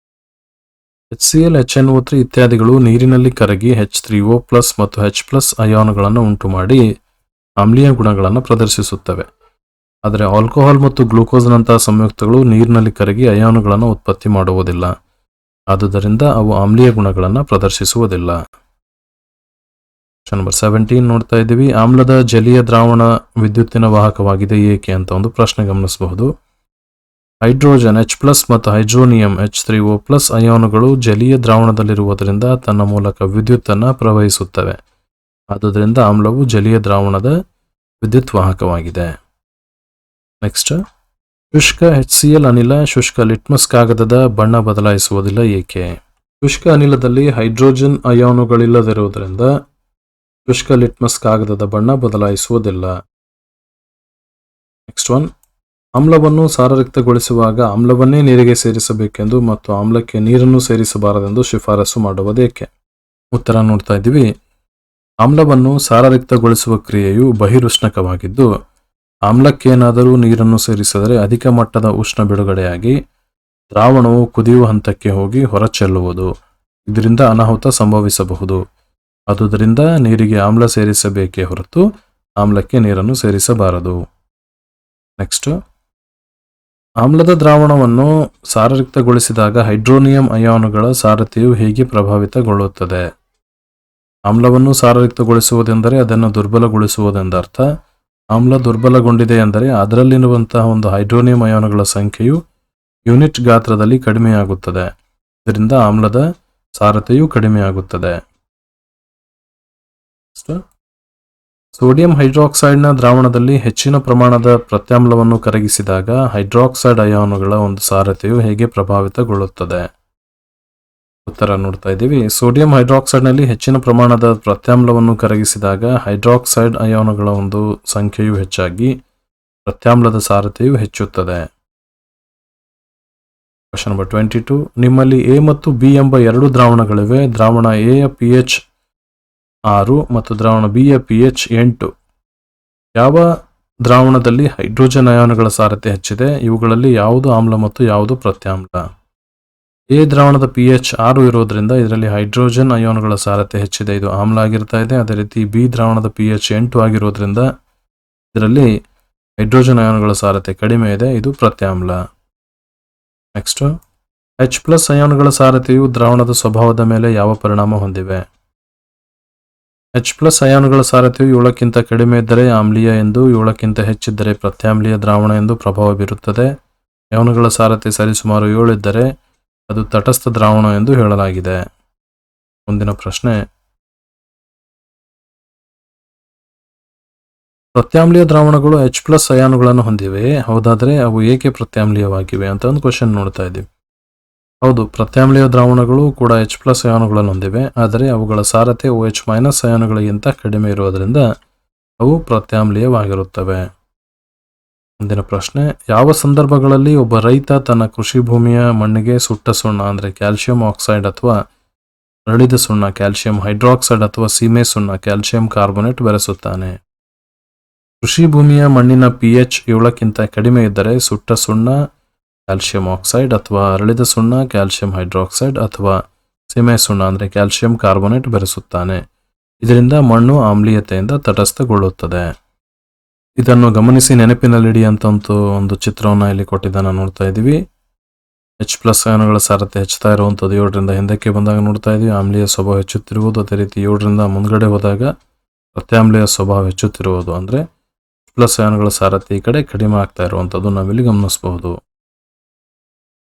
HCl, HNO3 ಇತ್ಯಾದಿಗಳು ನೀರಿನಲ್ಲಿ ಕರಗಿ H3O+ ಮತ್ತು H+ ಅಯಾನುಗಳನ್ನು ಉಂಟು ಮಾಡಿ ಆಮ್ಲೀಯ ಗುಣಗಳನ್ನು ಪ್ರದರ್ಶಿಸುತ್ತವೆ, ಆದರೆ ಆಲ್ಕೋಹಾಲ್ ಮತ್ತು ಗ್ಲೂಕೋಸ್ನಂತಹ ಸಂಯುಕ್ತಗಳು ನೀರಿನಲ್ಲಿ ಕರಗಿ ಅಯಾನುಗಳನ್ನು ಉತ್ಪತ್ತಿ ಮಾಡುವುದಿಲ್ಲ, ಆದುದರಿಂದ ಅವು ಆಮ್ಲೀಯ ಗುಣಗಳನ್ನು ಪ್ರದರ್ಶಿಸುವುದಿಲ್ಲ. ಕ್ವೆಶ್ಚನ್ ನಂಬರ್ 17 ನೋಡ್ತಾ ಇದ್ದೀವಿ. ಆಮ್ಲದ ಜಲೀಯ ದ್ರಾವಣ ವಿದ್ಯುತ್ತಿನ ವಾಹಕವಾಗಿದೆ ಏಕೆ ಅಂತ ಒಂದು ಪ್ರಶ್ನೆ ಗಮನಿಸಬಹುದು. ಹೈಡ್ರೋಜನ್ H+ ಮತ್ತು ಹೈಡ್ರೋನಿಯಂ H3O+ ಅಯಾನುಗಳು ಜಲೀಯ ದ್ರಾವಣದಲ್ಲಿರುವುದರಿಂದ ತನ್ನ ಮೂಲಕ ವಿದ್ಯುತ್ತನ್ನು ಪ್ರವಹಿಸುತ್ತವೆ, ಆದುದರಿಂದ ಆಮ್ಲವು ಜಲೀಯ ದ್ರಾವಣದ ವಿದ್ಯುತ್ ವಾಹಕವಾಗಿದೆ. ನೆಕ್ಸ್ಟ್, ಶುಷ್ಕ HCl ಅನಿಲ ಶುಷ್ಕ ಲಿಟ್ಮಸ್ ಕಾಗದದ ಬಣ್ಣ ಬದಲಾಯಿಸುವುದಿಲ್ಲ ಏಕೆ? ಶುಷ್ಕ ಅನಿಲದಲ್ಲಿ ಹೈಡ್ರೋಜನ್ ಅಯಾನುಗಳಿಲ್ಲದಿರುವುದರಿಂದ ಶುಷ್ಕ ಲಿಟ್ಮಸ್ ಕಾಗದದ ಬಣ್ಣ ಬದಲಾಯಿಸುವುದಿಲ್ಲ. ನೆಕ್ಸ್ಟ್ ಒನ್, ಆಮ್ಲವನ್ನು ಸಾರರಿಕ್ತಗೊಳಿಸುವಾಗ ಆಮ್ಲವನ್ನೇ ನೀರಿಗೆ ಸೇರಿಸಬೇಕೆಂದು ಮತ್ತು ಆಮ್ಲಕ್ಕೆ ನೀರನ್ನು ಸೇರಿಸಬಾರದೆಂದು ಶಿಫಾರಸು ಮಾಡುವುದೇಕೆ? ಉತ್ತರ ನೋಡ್ತಾ ಇದ್ದೀವಿ. ಆಮ್ಲವನ್ನು ಸಾರರಿಕ್ತಗೊಳಿಸುವ ಕ್ರಿಯೆಯು ಬಹಿರುಷ್ಣಕವಾಗಿದ್ದು, ಆಮ್ಲಕ್ಕೇನಾದರೂ ನೀರನ್ನು ಸೇರಿಸಿದರೆ ಅಧಿಕ ಮಟ್ಟದ ಉಷ್ಣ ಬಿಡುಗಡೆಯಾಗಿ ದ್ರಾವಣವು ಕುದಿಯುವ ಹಂತಕ್ಕೆ ಹೋಗಿ ಹೊರಚೆಲ್ಲುವುದು. ಇದರಿಂದ ಅನಾಹುತ ಸಂಭವಿಸಬಹುದು. ಆದುದರಿಂದ ನೀರಿಗೆ ಆಮ್ಲ ಸೇರಿಸಬೇಕೇ ಹೊರತು ಆಮ್ಲಕ್ಕೆ ನೀರನ್ನು ಸೇರಿಸಬಾರದು. ನೆಕ್ಸ್ಟ್, ಆಮ್ಲದ ದ್ರಾವಣವನ್ನು ಸಾರರಿಕ್ತಗೊಳಿಸಿದಾಗ ಹೈಡ್ರೋನಿಯಂ ಅಯಾನುಗಳ ಸಾರತೆಯು ಹೇಗೆ ಪ್ರಭಾವಿತಗೊಳ್ಳುತ್ತದೆ? ಆಮ್ಲವನ್ನು ಸಾರರಿಕ್ತಗೊಳಿಸುವುದೆಂದರೆ ಅದನ್ನು ದುರ್ಬಲಗೊಳಿಸುವುದೆಂದರ್ಥ. ಆಮ್ಲ ದುರ್ಬಲಗೊಂಡಿದೆ ಎಂದರೆ ಅದರಲ್ಲಿರುವಂತಹ ಒಂದು ಹೈಡ್ರೋನಿಯಂ ಅಯಾನುಗಳ ಸಂಖ್ಯೆಯು ಯೂನಿಟ್ ಗಾತ್ರದಲ್ಲಿ ಕಡಿಮೆಯಾಗುತ್ತದೆ, ಇದರಿಂದ ಆಮ್ಲದ ಸಾರತೆಯು ಕಡಿಮೆಯಾಗುತ್ತದೆ. ಸೋಡಿಯಂ ಹೈಡ್ರಾಕ್ಸೈಡ್ನ ದ್ರಾವಣದಲ್ಲಿ ಹೆಚ್ಚಿನ ಪ್ರಮಾಣದ ಪ್ರತ್ಯಾಮ್ಲವನ್ನು ಕರಗಿಸಿದಾಗ ಹೈಡ್ರಾಕ್ಸೈಡ್ ಅಯಾನುಗಳ ಒಂದು ಸಾರತೆಯು ಹೇಗೆ ಪ್ರಭಾವಿತಗೊಳ್ಳುತ್ತದೆ? ಉತ್ತರ ನೋಡ್ತಾ ಇದ್ದೀವಿ. ಸೋಡಿಯಂ ಹೈಡ್ರಾಕ್ಸೈಡ್ನಲ್ಲಿ ಹೆಚ್ಚಿನ ಪ್ರಮಾಣದ ಪ್ರತ್ಯಾಮ್ಲವನ್ನು ಕರಗಿಸಿದಾಗ ಹೈಡ್ರಾಕ್ಸೈಡ್ ಅಯಾನುಗಳ ಒಂದು ಸಂಖ್ಯೆಯು ಹೆಚ್ಚಾಗಿ ಪ್ರತ್ಯಾಮ್ಲದ ಸಾರತೆಯು ಹೆಚ್ಚುತ್ತದೆ. ಕ್ವೆಶ್ಚನ್ ನಂಬರ್ 22, ನಿಮ್ಮಲ್ಲಿ A ಮತ್ತು B ಎಂಬ ಎರಡು ದ್ರಾವಣಗಳಿವೆ. ದ್ರಾವಣ A ಯ pH 6 ಮತ್ತು ದ್ರಾವಣ B ಯ pH 8. ಯಾವ ದ್ರಾವಣದಲ್ಲಿ ಹೈಡ್ರೋಜನ್ ಅಯಾನುಗಳ ಸಾರತೆ ಹೆಚ್ಚಿದೆ? ಇವುಗಳಲ್ಲಿ ಯಾವುದು ಆಮ್ಲ ಮತ್ತು ಯಾವುದು ಪ್ರತ್ಯಾಮ್ಲ? A ದ್ರಾವಣದ pH 6 ಇರೋದ್ರಿಂದ ಇದರಲ್ಲಿ ಹೈಡ್ರೋಜನ್ ಅಯಾನುಗಳ ಸಾರತೆ ಹೆಚ್ಚಿದೆ, ಇದು ಆಮ್ಲ ಆಗಿರ್ತಾ ಇದೆ. ಅದೇ ರೀತಿ B ದ್ರಾವಣದ pH 8 ಆಗಿರೋದ್ರಿಂದ ಇದರಲ್ಲಿ ಹೈಡ್ರೋಜನ್ ಅಯಾನುಗಳ ಸಾರತೆ ಕಡಿಮೆ ಇದೆ, ಇದು ಪ್ರತ್ಯಾಮ್ಲ. ನೆಕ್ಸ್ಟ್, H+ ಅಯಾನುಗಳ ಸಾರತೆಯು ದ್ರಾವಣದ ಸ್ವಭಾವದ ಮೇಲೆ ಯಾವ ಪರಿಣಾಮ ಹೊಂದಿವೆ? H+ ಅಯಾನುಗಳ ಸಾರತೆಯು 7ಕ್ಕಿಂತ ಕಡಿಮೆ ಇದ್ದರೆ ಆಮ್ಲೀಯ ಎಂದು, 7ಕ್ಕಿಂತ ಹೆಚ್ಚಿದ್ದರೆ ಪ್ರತ್ಯಾಮ್ಲೀಯ ದ್ರಾವಣ ಎಂದು ಪ್ರಭಾವ ಬೀರುತ್ತದೆ. ಅಯಾನುಗಳ ಸಾರತೆ ಸರಿಸುಮಾರು 7 ಇದ್ದರೆ ಅದು ತಟಸ್ಥ ದ್ರಾವಣ ಎಂದು ಹೇಳಲಾಗಿದೆ. ಮುಂದಿನ ಪ್ರಶ್ನೆ, ಪ್ರತ್ಯಾಮ್ಲೀಯ ದ್ರಾವಣಗಳು H+ ಅಯಾನುಗಳನ್ನು ಹೊಂದಿವೆ, ಹೌದಾದರೆ ಅವು ಏಕೆ ಪ್ರತ್ಯಾಮ್ಲೀಯವಾಗಿವೆ ಅಂತ ಒಂದು ಕ್ವೆಶ್ಚನ್ ನೋಡ್ತಾ ಇದ್ದೀವಿ. ಹೌದು, ಪ್ರತ್ಯಾಮ್ಲೀಯ ದ್ರಾವಣಗಳು ಕೂಡ H+ ಅಯಾನುಗಳನ್ನು ಹೊಂದಿವೆ, ಆದರೆ ಅವುಗಳ ಸಾರತೆ OH- ಅಯಾನುಗಳಿಗಿಂತ ಕಡಿಮೆ ಇರುವುದರಿಂದ ಅವು ಪ್ರತ್ಯಾಮ್ಲೀಯವಾಗಿರುತ್ತವೆ. ಮುಂದಿನ ಪ್ರಶ್ನೆ, ಯಾವ ಸಂದರ್ಭಗಳಲ್ಲಿ ಒಬ್ಬ ರೈತ ತನ್ನ ಕೃಷಿ ಭೂಮಿಯ ಮಣ್ಣಿಗೆ ಸುಟ್ಟ ಸುಣ್ಣ ಅಂದರೆ ಕ್ಯಾಲ್ಸಿಯಂ ಆಕ್ಸೈಡ್ ಅಥವಾ ಅರಳಿದ ಸುಣ್ಣ ಕ್ಯಾಲ್ಸಿಯಂ ಹೈಡ್ರಾಕ್ಸೈಡ್ ಅಥವಾ ಸೀಮೆ ಸುಣ್ಣ ಕ್ಯಾಲ್ಸಿಯಂ ಕಾರ್ಬೋನೇಟ್ ಬೆರೆಸುತ್ತಾನೆ? ಕೃಷಿ ಭೂಮಿಯ ಮಣ್ಣಿನ pH 7ಕ್ಕಿಂತ ಕಡಿಮೆ ಇದ್ದರೆ ಸುಟ್ಟ ಸುಣ್ಣ ಕ್ಯಾಲ್ಸಿಯಂ ಆಕ್ಸೈಡ್ ಅಥವಾ ಅರಳಿದ ಸುಣ್ಣ ಕ್ಯಾಲ್ಸಿಯಂ ಹೈಡ್ರಾಕ್ಸೈಡ್ ಅಥವಾ ಸೀಮೆ ಸುಣ್ಣ ಅಂದರೆ ಕ್ಯಾಲ್ಸಿಯಂ ಕಾರ್ಬೋನೇಟ್ ಬೆರೆಸುತ್ತಾನೆ. ಇದರಿಂದ ಮಣ್ಣು ಆಮ್ಲೀಯತೆಯಿಂದ ತಟಸ್ಥಗೊಳ್ಳುತ್ತದೆ. ಇದನ್ನು ಗಮನಿಸಿ ನೆನಪಿನಲ್ಲಿಡಿ ಅಂತ ಒಂದು ಚಿತ್ರವನ್ನು ಇಲ್ಲಿ ಕೊಟ್ಟಿದ್ದಾನೆ ನೋಡ್ತಾ ಇದ್ದೀವಿ. H+ ಅಯಾನುಗಳ ಸಾರತೆ ಹೆಚ್ಚುತ್ತಾ ಇರುವಂಥದ್ದು 7ರಿಂದ ಹಿಂದಕ್ಕೆ ಬಂದಾಗ ನೋಡ್ತಾ ಇದ್ದೀವಿ. ಆಮ್ಲೀಯ ಸ್ವಭಾವ ಹೆಚ್ಚುತ್ತಿರುವುದು, ಅದೇ ರೀತಿ 7ರಿಂದ ಮುಂದ್ಗಡೆ ಹೋದಾಗ ಪ್ರತ್ಯಾಮ್ಲೀಯ ಸ್ವಭಾವ ಹೆಚ್ಚುತ್ತಿರುವುದು, ಅಂದರೆ H+ ಅಯಾನುಗಳ ಸಾರತೆ ಈ ಕಡೆ ಕಡಿಮೆ ಆಗ್ತಾ ಇರುವಂಥದ್ದು ನಾವಿಲ್ಲಿ ಗಮನಿಸಬಹುದು.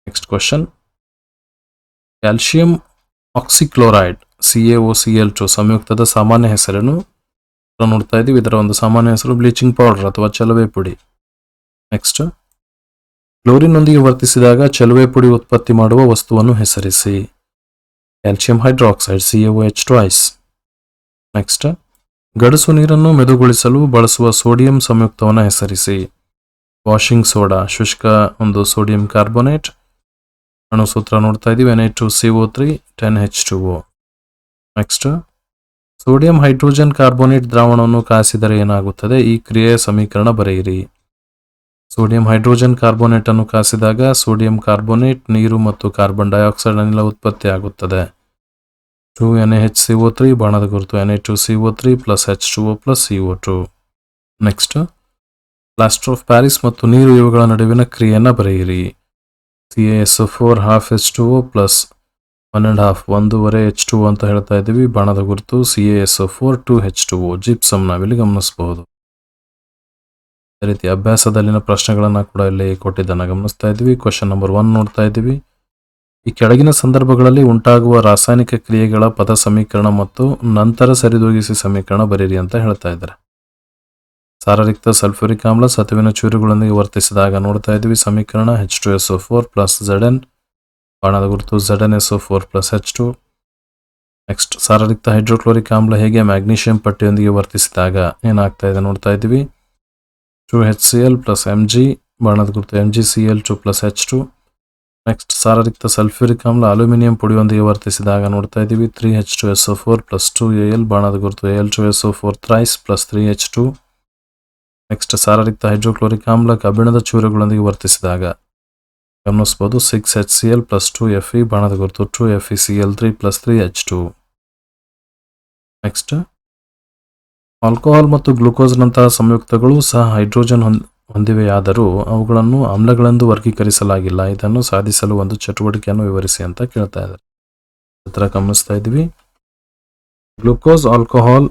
Next question, calcium oxychloride CaOCl2 ಸಂಯುಕ್ತದ ಸಾಮಾನ್ಯ ಹೆಸರೇನು? ನೋಡ್ತಾ ಇದ್ದೀವಿ. ಇದರ ಒಂದು ಸಾಮಾನ್ಯ ಹೆಸರು ಬ್ಲೀಚಿಂಗ್ ಪೌಡರ್ ಅಥವಾ ಚಲವೆ ಪುಡಿ. ನೆಕ್ಸ್ಟ್, ಕ್ಲೋರಿನ್ನೊಂದಿಗೆ ವರ್ತಿಸಿದಾಗ ಚಲವೆ ಪುಡಿ ಉತ್ಪತ್ತಿ ಮಾಡುವ ವಸ್ತುವನ್ನು ಹೆಸರಿಸಿ. Calcium hydroxide CaOH2. ನೆಕ್ಸ್ಟ್, ಗಡಸು ನೀರನ್ನು ಮೆದುಗೊಳಿಸಲು ಬಳಸುವ ಸೋಡಿಯಂ ಸಂಯುಕ್ತವನ್ನು ಹೆಸರಿಸಿ. ವಾಷಿಂಗ್ ಸೋಡಾ, ಶುಷ್ಕ ಒಂದು ಸೋಡಿಯಂ ಕಾರ್ಬೋನೇಟ್. ಅಣುಸೂತ್ರ ನೋಡ್ತಾ ಇದ್ದೀವಿ Na2CO3 10H2O. Next sodium hydrogen carbonate ದ್ರಾವಣವನ್ನು ಕಾಯಿಸಿದರೆ ಏನಾಗುತ್ತದೆ? ಈ ಕ್ರಿಯೆಯ ಸಮೀಕರಣ ಬರೆಯಿರಿ. ಸೋಡಿಯಂ ಹೈಡ್ರೋಜನ್ ಕಾರ್ಬೋನೇಟ್ ಅನ್ನು ಕಾಯಿಸಿದಾಗ ಸೋಡಿಯಂ ಕಾರ್ಬೋನೇಟ್, ನೀರು ಮತ್ತು ಕಾರ್ಬನ್ ಡೈಆಕ್ಸೈಡ್ ಅನಿಲ ಉತ್ಪತ್ತಿಯಾಗುತ್ತದೆ. 2NaHCO3 ಬಾಣದ ಗುರುತು Na2CO3 plus H2O plus CO2. Next plaster of Paris ಮತ್ತು ನೀರು ಇವುಗಳ ನಡುವಿನ ಕ್ರಿಯೆಯನ್ನು ಬರೆಯಿರಿ. CaSO4 half H2O ಪ್ಲಸ್ 1.5 ಒಂದೂವರೆ H2O ಅಂತ ಹೇಳ್ತಾ ಇದ್ದೀವಿ. ಬಾಣದ ಗುರುತು CaSO4 2H2O. ಜಿಪ್ಸಮ್ ನಾವಿಲ್ಲಿ ಗಮನಿಸಬಹುದು. ಅದೇ ರೀತಿ ಅಭ್ಯಾಸದಲ್ಲಿನ ಪ್ರಶ್ನೆಗಳನ್ನು ಕೂಡ ಇಲ್ಲಿ ಕೊಟ್ಟಿದ್ದನ್ನು ಗಮನಿಸ್ತಾ ಇದ್ದೀವಿ. ಕ್ವಶನ್ ನಂಬರ್ 1 ನೋಡ್ತಾ ಇದ್ದೀವಿ. ಈ ಕೆಳಗಿನ ಸಂದರ್ಭಗಳಲ್ಲಿ ಉಂಟಾಗುವ ರಾಸಾಯನಿಕ ಕ್ರಿಯೆಗಳ ಪದ ಸಮೀಕರಣ ಮತ್ತು ನಂತರ ಸರಿದೂಗಿಸಿ ಸಮೀಕರಣ ಬರೀರಿ ಅಂತ ಹೇಳ್ತಾ ಇದ್ದಾರೆ. ಸಾರರಿಕ್ತ ಸಲ್ಫ್ಯೂರಿಕ್ ಆಮ್ಲ ಸತುವಿನ ಚೂರುಗಳೊಂದಿಗೆ ವರ್ತಿಸಿದಾಗ ನೋಡ್ತಾ ಇದ್ದೀವಿ ಸಮೀಕರಣ H2SO4 ಪ್ಲಸ್ Zn. ಬಾಣದ ಗುರುತು ZnSO4 ಪ್ಲಸ್ H2. ನೆಕ್ಸ್ಟ್ ಸಾರರಿಕ್ತ ಹೈಡ್ರೋಕ್ಲೋರಿಕ್ ಆಮ್ಲ ಹೇಗೆ ಮ್ಯಾಗ್ನೀಷಿಯಂ ಪಟ್ಟಿಯೊಂದಿಗೆ ವರ್ತಿಸಿದಾಗ ಏನಾಗ್ತಾ ಇದೆ ನೋಡ್ತಾ ಇದ್ದೀವಿ. 2HCl plus Mg. ಬಾಣದ ಗುರುತು MgCl2 ಪ್ಲಸ್ H2. ನೆಕ್ಸ್ಟ್ ಸಾರರಿಕ್ತ ಸಲ್ಫ್ಯೂರಿಕ್ ಆಮ್ಲ ಅಲ್ಯೂಮಿನಿಯಂ ಪುಡಿಯೊಂದಿಗೆ ವರ್ತಿಸಿದಾಗ ನೋಡ್ತಾ ಇದ್ದೀವಿ 3H2SO4 ಪ್ಲಸ್ 2Al. ಬಾಣದ ಗುರುತು Al2SO4 thrice plus 3H2. Next ಸಾರರಿಕ್ತ ಹೈಡ್ರೋಕ್ಲೋರಿಕ್ ಆಮ್ಲ ಕಬ್ಬಿಣದ ಚೂರುಗಳೊಂದಿಗೆ ವರ್ತಿಸಿದಾಗ ಗಮನಿಸಬಹುದು 6HCl ಪ್ಲಸ್ 2Fe. ಬಾಣದ ಗುರುತು 2FeCl3 plus 3H2. Next alcohol ಮತ್ತು ಗ್ಲೂಕೋಸ್ನಂತಹ ಸಂಯುಕ್ತಗಳು ಸಹ ಹೈಡ್ರೋಜನ್ ಹೊಂದಿವೆಯಾದರೂ ಅವುಗಳನ್ನು ಆಮ್ಲಗಳೆಂದು ವರ್ಗೀಕರಿಸಲಾಗಿಲ್ಲ. ಇದನ್ನು ಸಾಧಿಸಲು ಒಂದು ಚಟುವಟಿಕೆಯನ್ನು ವಿವರಿಸಿ ಅಂತ ಕೇಳ್ತಾ ಇದ್ದಾರೆ. ಉತ್ತರ ಗಮನಿಸ್ತಾ ಇದ್ದೀವಿ. ಗ್ಲೂಕೋಸ್, ಆಲ್ಕೋಹಾಲ್,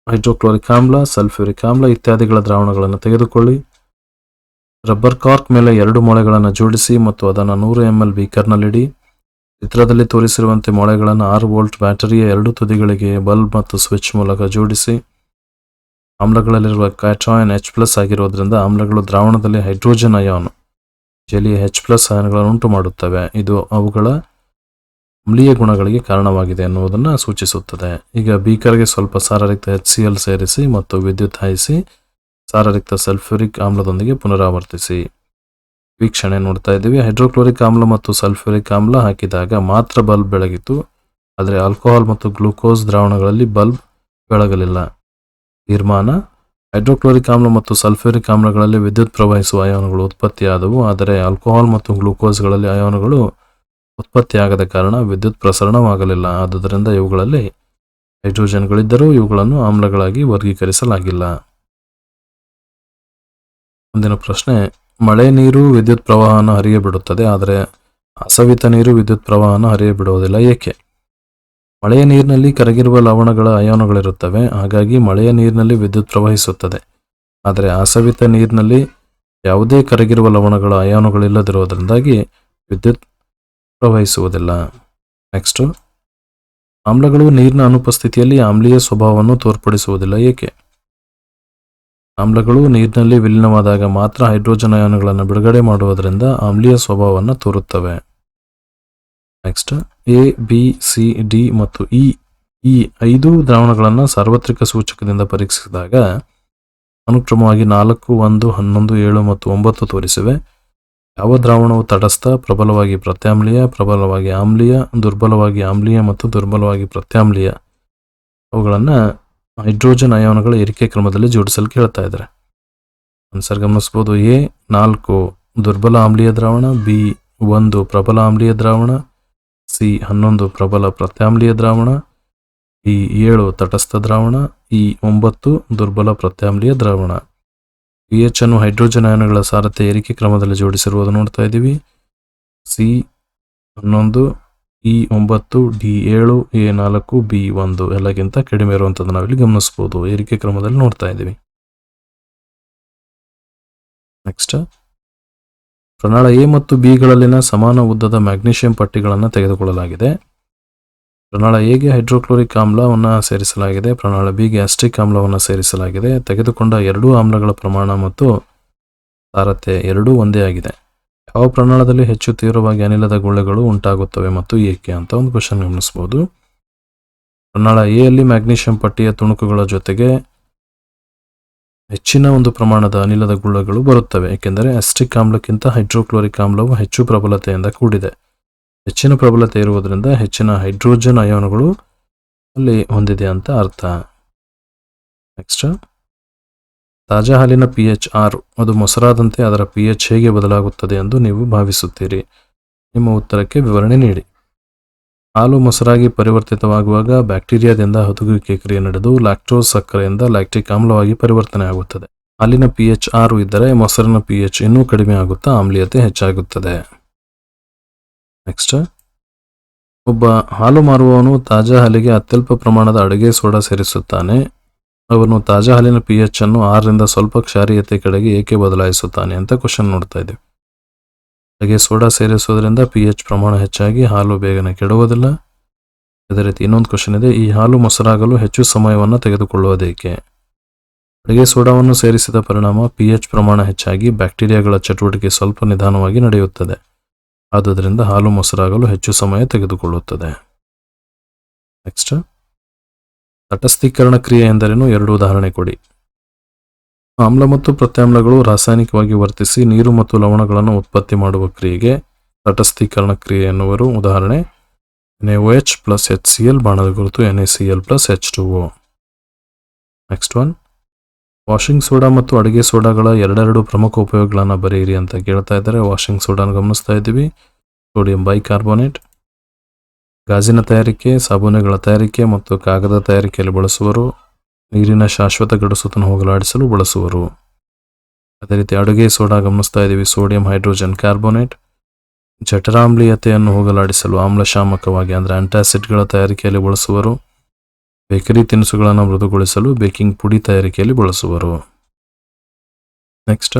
ಹೈಡ್ರೋಕ್ಲೋರಿಕ್ ಆಮ್ಲ, ಸಲ್ಫ್ಯೂರಿಕ್ ಆಮ್ಲ ಇತ್ಯಾದಿಗಳ ದ್ರಾವಣಗಳನ್ನು ತೆಗೆದುಕೊಳ್ಳಿ. ರಬ್ಬರ್ ಕಾರ್ಕ್ ಮೇಲೆ 2 ಮೊಳೆಗಳನ್ನು ಜೋಡಿಸಿ ಮತ್ತು ಅದನ್ನು 100 ml ಬೀಕರ್ನಲ್ಲಿಡಿ. ಚಿತ್ರದಲ್ಲಿ ತೋರಿಸಿರುವಂತೆ ಮೊಳೆಗಳನ್ನು 6 ವೋಲ್ಟ್ ಬ್ಯಾಟರಿಯ 2 ತುದಿಗಳಿಗೆ ಬಲ್ಬ್ ಮತ್ತು ಸ್ವಿಚ್ ಮೂಲಕ ಜೋಡಿಸಿ. ಆಮ್ಲಗಳಲ್ಲಿರುವ ಕ್ಯಾಟಾಯನ್ H+ ಆಗಿರೋದ್ರಿಂದ ಆಮ್ಲಗಳು ದ್ರಾವಣದಲ್ಲಿ ಹೈಡ್ರೋಜನ್ ಅಯಾನ್ ಜಲೀಯ H+ ಅಯಾನ್ಗಳನ್ನು ಉಂಟು ಮಾಡುತ್ತವೆ. ಇದು ಅವುಗಳ ಅಮ್ಲೀಯ ಗುಣಗಳಿಗೆ ಕಾರಣವಾಗಿದೆ ಎನ್ನುವುದನ್ನು ಸೂಚಿಸುತ್ತದೆ. ಈಗ ಬೀಕರ್ಗೆ ಸ್ವಲ್ಪ ಸಾರರಿಕ್ತ HCl ಸೇರಿಸಿ ಮತ್ತು ವಿದ್ಯುತ್ ಹಾಯಿಸಿ ಸಾರರಿಕ್ತ ಸಲ್ಫ್ಯೂರಿಕ್ ಆಮ್ಲದೊಂದಿಗೆ ಪುನರಾವರ್ತಿಸಿ. ವೀಕ್ಷಣೆ ನೋಡ್ತಾ ಇದ್ದೀವಿ. ಹೈಡ್ರೋಕ್ಲೋರಿಕ್ ಆಮ್ಲ ಮತ್ತು ಸಲ್ಫ್ಯೂರಿಕ್ ಆಮ್ಲ ಹಾಕಿದಾಗ ಮಾತ್ರ ಬಲ್ಬ್ ಬೆಳಗಿತು, ಆದರೆ ಆಲ್ಕೋಹಾಲ್ ಮತ್ತು ಗ್ಲೂಕೋಸ್ ದ್ರಾವಣಗಳಲ್ಲಿ ಬಲ್ಬ್ ಬೆಳಗಲಿಲ್ಲ. ತೀರ್ಮಾನ: ಹೈಡ್ರೋಕ್ಲೋರಿಕ್ ಆಮ್ಲ ಮತ್ತು ಸಲ್ಫ್ಯೂರಿಕ್ ಆಮ್ಲಗಳಲ್ಲಿ ವಿದ್ಯುತ್ ಪ್ರವಹಿಸುವ ಅಯಾನುಗಳು ಉತ್ಪತ್ತಿಯಾದವು, ಆದರೆ ಆಲ್ಕೋಹಾಲ್ ಮತ್ತು ಗ್ಲೂಕೋಸ್ಗಳಲ್ಲಿ ಅಯಾನುಗಳು ಉತ್ಪತ್ತಿಯಾಗದ ಕಾರಣ ವಿದ್ಯುತ್ ಪ್ರಸರಣವಾಗಲಿಲ್ಲ. ಆದುದರಿಂದ ಇವುಗಳಲ್ಲಿ ಹೈಡ್ರೋಜನ್ಗಳಿದ್ದರೂ ಇವುಗಳನ್ನು ಆಮ್ಲಗಳಾಗಿ ವರ್ಗೀಕರಿಸಲಾಗಿಲ್ಲ. ಮುಂದಿನ ಪ್ರಶ್ನೆ, ಮಳೆ ನೀರು ವಿದ್ಯುತ್ ಪ್ರವಾಹವನ್ನು ಹರಿಯಬಿಡುತ್ತದೆ, ಆದರೆ ಅಸವಿತ ನೀರು ವಿದ್ಯುತ್ ಪ್ರವಾಹವನ್ನು ಹರಿಯಬಿಡುವುದಿಲ್ಲ. ಏಕೆ? ಮಳೆಯ ನೀರಿನಲ್ಲಿ ಕರಗಿರುವ ಲವಣಗಳ ಅಯಾನುಗಳಿರುತ್ತವೆ, ಹಾಗಾಗಿ ಮಳೆಯ ನೀರಿನಲ್ಲಿ ವಿದ್ಯುತ್ ಪ್ರವಹಿಸುತ್ತದೆ. ಆದರೆ ಅಸವಿತ ನೀರಿನಲ್ಲಿ ಯಾವುದೇ ಕರಗಿರುವ ಲವಣಗಳ ಅಯಾನುಗಳಿಲ್ಲದಿರುವುದರಿಂದಾಗಿ ವಿದ್ಯುತ್ ಪ್ರವಹಿಸುವುದಿಲ್ಲ. ನೆಕ್ಸ್ಟ್, ಆಮ್ಲಗಳು ನೀರಿನ ಅನುಪಸ್ಥಿತಿಯಲ್ಲಿ ಆಮ್ಲೀಯ ಸ್ವಭಾವವನ್ನು ತೋರ್ಪಡಿಸುವುದಿಲ್ಲ. ಏಕೆ? ಆಮ್ಲಗಳು ನೀರಿನಲ್ಲಿ ವಿಲೀನವಾದಾಗ ಮಾತ್ರ ಹೈಡ್ರೋಜನ್ ಅಯಾನುಗಳನ್ನು ಬಿಡುಗಡೆ ಮಾಡುವುದರಿಂದ ಆಮ್ಲೀಯ ಸ್ವಭಾವವನ್ನು ತೋರುತ್ತವೆ. Next, A, B, C, D ಮತ್ತು ಈ 5 ದ್ರಾವಣಗಳನ್ನು ಸಾರ್ವತ್ರಿಕ ಸೂಚಕದಿಂದ ಪರೀಕ್ಷಿಸಿದಾಗ ಅನುಕ್ರಮವಾಗಿ 4, 1, 11, 7 ಮತ್ತು 9 ತೋರಿಸಿವೆ. ಯಾವ ದ್ರಾವಣವು ತಟಸ್ಥ, ಪ್ರಬಲವಾಗಿ ಪ್ರತ್ಯಾಮ್ಲೀಯ, ಪ್ರಬಲವಾಗಿ ಆಮ್ಲೀಯ, ದುರ್ಬಲವಾಗಿ ಆಮ್ಲೀಯ ಮತ್ತು ದುರ್ಬಲವಾಗಿ ಪ್ರತ್ಯಾಮ್ಲೀಯ, ಅವುಗಳನ್ನು ಹೈಡ್ರೋಜನ್ ಅಯಾನುಗಳ ಏರಿಕೆ ಕ್ರಮದಲ್ಲಿ ಜೋಡಿಸಲು ಕೇಳ್ತಾ ಇದ್ದಾರೆ. ಆನ್ಸರ್ ಗಮನಿಸಬಹುದು. A 4 ದುರ್ಬಲ ಆಮ್ಲೀಯ ದ್ರಾವಣ, B 1 ಪ್ರಬಲ ಆಮ್ಲೀಯ ದ್ರಾವಣ, C 11 ಪ್ರಬಲ ಪ್ರತ್ಯಾಮ್ಲೀಯ ದ್ರಾವಣ, E 7 ತಟಸ್ಥ ದ್ರಾವಣ, E 9 ದುರ್ಬಲ ಪ್ರತ್ಯಾಮ್ಲೀಯ ದ್ರಾವಣ. pH ಅನ್ನು ಹೈಡ್ರೋಜನ್ ಅಯಾನುಗಳ ಸಾರತೆ ಏರಿಕೆ ಕ್ರಮದಲ್ಲಿ ಜೋಡಿಸಿರುವುದು ನೋಡ್ತಾ ಇದ್ದೀವಿ. C 11, E 9, D 7, A 4, B 1 ಎಲ್ಲಕ್ಕಿಂತ ಕಡಿಮೆ ಇರುವಂಥದ್ದು ನಾವಿಲ್ಲಿ ಗಮನಿಸಬಹುದು. ಏರಿಕೆ ಕ್ರಮದಲ್ಲಿ ನೋಡ್ತಾ ಇದ್ದೀವಿ. ನೆಕ್ಸ್ಟ್, ಪ್ರಣಾಳ A ಮತ್ತು B ಗಳಲ್ಲಿನ ಸಮಾನ ಉದ್ದದ ಮ್ಯಾಗ್ನೀಷಿಯಂ ಪಟ್ಟಿಗಳನ್ನು ತೆಗೆದುಕೊಳ್ಳಲಾಗಿದೆ. ಪ್ರಣಾಳ Aಗೆ ಹೈಡ್ರೋಕ್ಲೋರಿಕ್ ಆಮ್ಲವನ್ನು ಸೇರಿಸಲಾಗಿದೆ, ಪ್ರಣಾಳ Bಗೆ ಅಸ್ಟಿಕ್ ಆಮ್ಲವನ್ನು ಸೇರಿಸಲಾಗಿದೆ. ತೆಗೆದುಕೊಂಡ 2 ಆಮ್ಲಗಳ ಪ್ರಮಾಣ ಮತ್ತು ಸಾರತೆ ಎರಡೂ ಒಂದೇ ಆಗಿದೆ. ಯಾವ ಪ್ರಣಾಳದಲ್ಲಿ ಹೆಚ್ಚು ತೀವ್ರವಾಗಿ ಅನಿಲದ ಗುಳ್ಳೆಗಳು ಉಂಟಾಗುತ್ತವೆ ಮತ್ತು ಏಕೆ ಅಂತ ಒಂದು ಕ್ವಶನ್ ಗಮನಿಸಬಹುದು. ಪ್ರಣಾಳ A ಯಲ್ಲಿ ಮ್ಯಾಗ್ನೀಷಿಯಂ ಪಟ್ಟಿಯ ತುಣುಕುಗಳ ಜೊತೆಗೆ ಹೆಚ್ಚಿನ ಒಂದು ಪ್ರಮಾಣದ ಅನಿಲದ ಗುಳ್ಳೆಗಳು ಬರುತ್ತವೆ, ಏಕೆಂದರೆ ಅಸ್ಟಿಕ್ ಆಮ್ಲಕ್ಕಿಂತ ಹೈಡ್ರೋಕ್ಲೋರಿಕ್ ಆಮ್ಲವು ಹೆಚ್ಚು ಪ್ರಬಲತೆಯಿಂದ ಕೂಡಿದೆ. ಹೆಚ್ಚಿನ ಪ್ರಬಲತೆ ಇರುವುದರಿಂದ ಹೆಚ್ಚಿನ ಹೈಡ್ರೋಜನ್ ಅಯಾನುಗಳು ಅಲ್ಲಿ ಹೊಂದಿದೆ ಅಂತ ಅರ್ಥ. ನೆಕ್ಸ್ಟ್, ತಾಜಾ ಹಾಲಿನ pH 6 ಅದು ಮೊಸರಾದಂತೆ ಅದರ pH ಹೇಗೆ ಬದಲಾಗುತ್ತದೆ ಎಂದು ನೀವು ಭಾವಿಸುತ್ತೀರಿ? ನಿಮ್ಮ ಉತ್ತರಕ್ಕೆ ವಿವರಣೆ ನೀಡಿ. ಹಾಲು ಮೊಸರಾಗಿ ಪರಿವರ್ತಿತವಾಗುವಾಗ ಬ್ಯಾಕ್ಟೀರಿಯಾದಿಂದ ಹುದುಗುವಿಕೆ ಕ್ರಿಯೆ ನಡೆದು ಲ್ಯಾಕ್ಟೋಸ್ ಸಕ್ಕರೆಯಿಂದ ಲ್ಯಾಕ್ಟಿಕ್ ಆಮ್ಲವಾಗಿ ಪರಿವರ್ತನೆ ಆಗುತ್ತದೆ. ಹಾಲಿನ pH 6 ಇದ್ದರೆ ಮೊಸರಿನ pH ಇನ್ನೂ ಕಡಿಮೆ ಆಗುತ್ತಾ ಆಮ್ಲೀಯತೆ ಹೆಚ್ಚಾಗುತ್ತದೆ. ನೆಕ್ಸ್ಟ್, ಒಬ್ಬ ಹಾಲು ಮಾರುವವನು ತಾಜಾ ಹಾಲಿಗೆ ಅತ್ಯಲ್ಪ ಪ್ರಮಾಣದ ಅಡುಗೆ ಸೋಡಾ ಸೇರಿಸುತ್ತಾನೆ. ಅವನು ತಾಜಾ ಹಾಲಿನ pH ಅನ್ನು 6ರಿಂದ ಸ್ವಲ್ಪ ಕ್ಷಾರೀಯತೆ ಕಡೆಗೆ ಏಕೆ ಬದಲಾಯಿಸುತ್ತಾನೆ ಅಂತ ಕ್ವಶನ್ ನೋಡ್ತಾ ಇದ್ದೀವಿ. ಅಡುಗೆ ಸೋಡಾ ಸೇರಿಸೋದ್ರಿಂದ pH ಪ್ರಮಾಣ ಹೆಚ್ಚಾಗಿ ಹಾಲು ಬೇಗನೆ ಕೆಡುವುದಿಲ್ಲ. ಅದೇ ರೀತಿ ಇನ್ನೊಂದು ಕ್ವಶನ್ ಇದೆ, ಈ ಹಾಲು ಮೊಸರಾಗಲು ಹೆಚ್ಚು ಸಮಯವನ್ನು ತೆಗೆದುಕೊಳ್ಳುವುದೇಕೆ? ಅಡುಗೆ ಸೋಡಾವನ್ನು ಸೇರಿಸಿದ ಪರಿಣಾಮ pH ಪ್ರಮಾಣ ಹೆಚ್ಚಾಗಿ ಬ್ಯಾಕ್ಟೀರಿಯಾಗಳ ಚಟುವಟಿಕೆ ಸ್ವಲ್ಪ ನಿಧಾನವಾಗಿ ನಡೆಯುತ್ತದೆ. ಆದುದರಿಂದ ಹಾಲು ಮೊಸರಾಗಲು ಹೆಚ್ಚು ಸಮಯ ತೆಗೆದುಕೊಳ್ಳುತ್ತದೆ. ನೆಕ್ಸ್ಟ್, ತಟಸ್ಥೀಕರಣ ಕ್ರಿಯೆ ಎಂದರೇನು? 2 ಉದಾಹರಣೆ ಕೊಡಿ. ಆಮ್ಲ ಮತ್ತು ಪ್ರತ್ಯಾಮ್ಲಗಳು ರಾಸಾಯನಿಕವಾಗಿ ವರ್ತಿಸಿ ನೀರು ಮತ್ತು ಲವಣಗಳನ್ನು ಉತ್ಪತ್ತಿ ಮಾಡುವ ಕ್ರಿಯೆಗೆ ತಟಸ್ಥೀಕರಣ ಕ್ರಿಯೆ ಎನ್ನುವರು. ಉದಾಹರಣೆ NaOH ಪ್ಲಸ್ HCl ಬಾಣದ ಗುರುತು NaCl plus H2O. Next one, washing soda ಮತ್ತು ಅಡುಗೆ ಸೋಡಾಗಳ ಎರಡೆರಡು ಪ್ರಮುಖ ಉಪಯೋಗಗಳನ್ನು ಬರೆಯಿರಿ ಅಂತ ಕೇಳ್ತಾ ಇದ್ದಾರೆ. ವಾಷಿಂಗ್ ಸೋಡಾನ ಗಮನಿಸ್ತಾ ಇದ್ದೀವಿ. ಸೋಡಿಯಂ ಬೈಕಾರ್ಬೋನೇಟ್ ಗಾಜಿನ ತಯಾರಿಕೆ, ಸಾಬೂನುಗಳ ತಯಾರಿಕೆ ಮತ್ತು ಕಾಗದ ತಯಾರಿಕೆಯಲ್ಲಿ ಬಳಸುವರು. ನೀರಿನ ಶಾಶ್ವತ ಗಡಸುತನ ಹೋಗಲಾಡಿಸಲು ಬಳಸುವರು. ಅದೇ ರೀತಿ ಅಡುಗೆ ಸೋಡಾ ಗಮನಿಸ್ತಾ ಇದ್ದೀವಿ. ಸೋಡಿಯಂ ಹೈಡ್ರೋಜನ್ ಕಾರ್ಬೋನೇಟ್ ಜಠರಾಮ್ಲೀಯತೆಯನ್ನು ಹೋಗಲಾಡಿಸಲು ಆಮ್ಲಶಾಮಕವಾಗಿ ಅಂದರೆ ಆಂಟಾಸಿಡ್ಗಳ ತಯಾರಿಕೆಯಲ್ಲಿ ಬಳಸುವರು. ಬೇಕರಿ ತಿನಿಸುಗಳನ್ನು ಮೃದುಗೊಳಿಸಲು ಬೇಕಿಂಗ್ ಪುಡಿ ತಯಾರಿಕೆಯಲ್ಲಿ ಬಳಸುವರು. ನೆಕ್ಸ್ಟ್,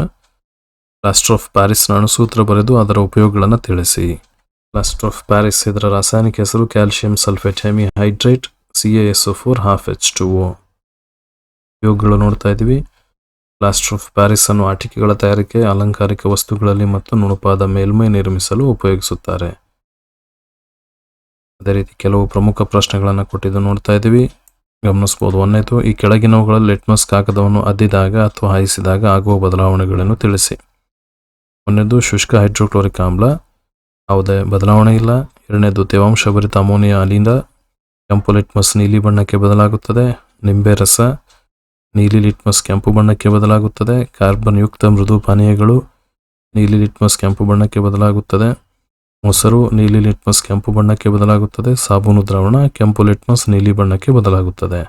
ಪ್ಲಾಸ್ಟರ್ ಆಫ್ ಪ್ಯಾರಿಸ್ನ ಅಣುಸೂತ್ರ ಬರೆದು ಅದರ ಉಪಯೋಗಗಳನ್ನು ತಿಳಿಸಿ. ಪ್ಲಾಸ್ಟರ್ ಆಫ್ ಪ್ಯಾರಿಸ್ ಇದರ ರಾಸಾಯನಿಕ ಹೆಸರು calcium sulphate hemihydrate CaSO4 12H2O. ಉಪಯೋಗಗಳು ನೋಡ್ತಾ ಇದ್ದೀವಿ. ಪ್ಲಾಸ್ಟರ್ ಆಫ್ ಪ್ಯಾರಿಸ್ ಅನ್ನು ಆಟಿಕೆಗಳ ತಯಾರಿಕೆ, ಅಲಂಕಾರಿಕ ವಸ್ತುಗಳಲ್ಲಿ ಮತ್ತು ನುಣುಪಾದ ಮೇಲ್ಮೈ ನಿರ್ಮಿಸಲು ಉಪಯೋಗಿಸುತ್ತಾರೆ. ಅದೇ ರೀತಿ ಕೆಲವು ಪ್ರಮುಖ ಪ್ರಶ್ನೆಗಳನ್ನು ಕೊಟ್ಟಿದ್ದು ನೋಡ್ತಾ ಇದ್ದೀವಿ. ಗಮನಿಸಬಹುದು. ಒಂದನೇದು, ಈ ಕೆಳಗಿನವುಗಳಲ್ಲಿ ಲಿಟ್ಮಸ್ ಕಾಗದವನ್ನು ಅದ್ದಿದಾಗ ಅಥವಾ ಹಾಯಿಸಿದಾಗ ಆಗುವ ಬದಲಾವಣೆಗಳನ್ನು ತಿಳಿಸಿ. ಒಂದನೇದು, ಶುಷ್ಕ ಹೈಡ್ರೋಕ್ಲೋರಿಕ್ ಆಮ್ಲ, ಯಾವುದೇ ಬದಲಾವಣೆ ಇಲ್ಲ. ಎರಡನೇದು, ತೇವಾಂಶಭರಿತ ಅಮೋನಿಯಾ ಅನಿಲ ಕೆಂಪು ಲಿಟ್ಮಸ್ ನೀಲಿ ಬಣ್ಣಕ್ಕೆ ಬದಲಾಗುತ್ತದೆ. ನಿಂಬೆ ರಸ ನೀಲಿ ಲಿಟ್ಮಸ್ ಕೆಂಪು ಬಣ್ಣಕ್ಕೆ ಬದಲಾಗುತ್ತದೆ. ಕಾರ್ಬನ್ ಯುಕ್ತ ಮೃದು ಪಾನೀಯಗಳು ನೀಲಿ ಲಿಟ್ಮಸ್ ಕೆಂಪು ಬಣ್ಣಕ್ಕೆ ಬದಲಾಗುತ್ತದೆ. ಮೊಸರು ನೀಲಿ ಲಿಟ್ಮಸ್ ಕೆಂಪು ಬಣ್ಣಕ್ಕೆ ಬದಲಾಗುತ್ತದೆ. ಸಾಬೂನು ದ್ರಾವಣ ಕೆಂಪು ಲಿಟ್ಮಸ್ ನೀಲಿ ಬಣ್ಣಕ್ಕೆ ಬದಲಾಗುತ್ತದೆ.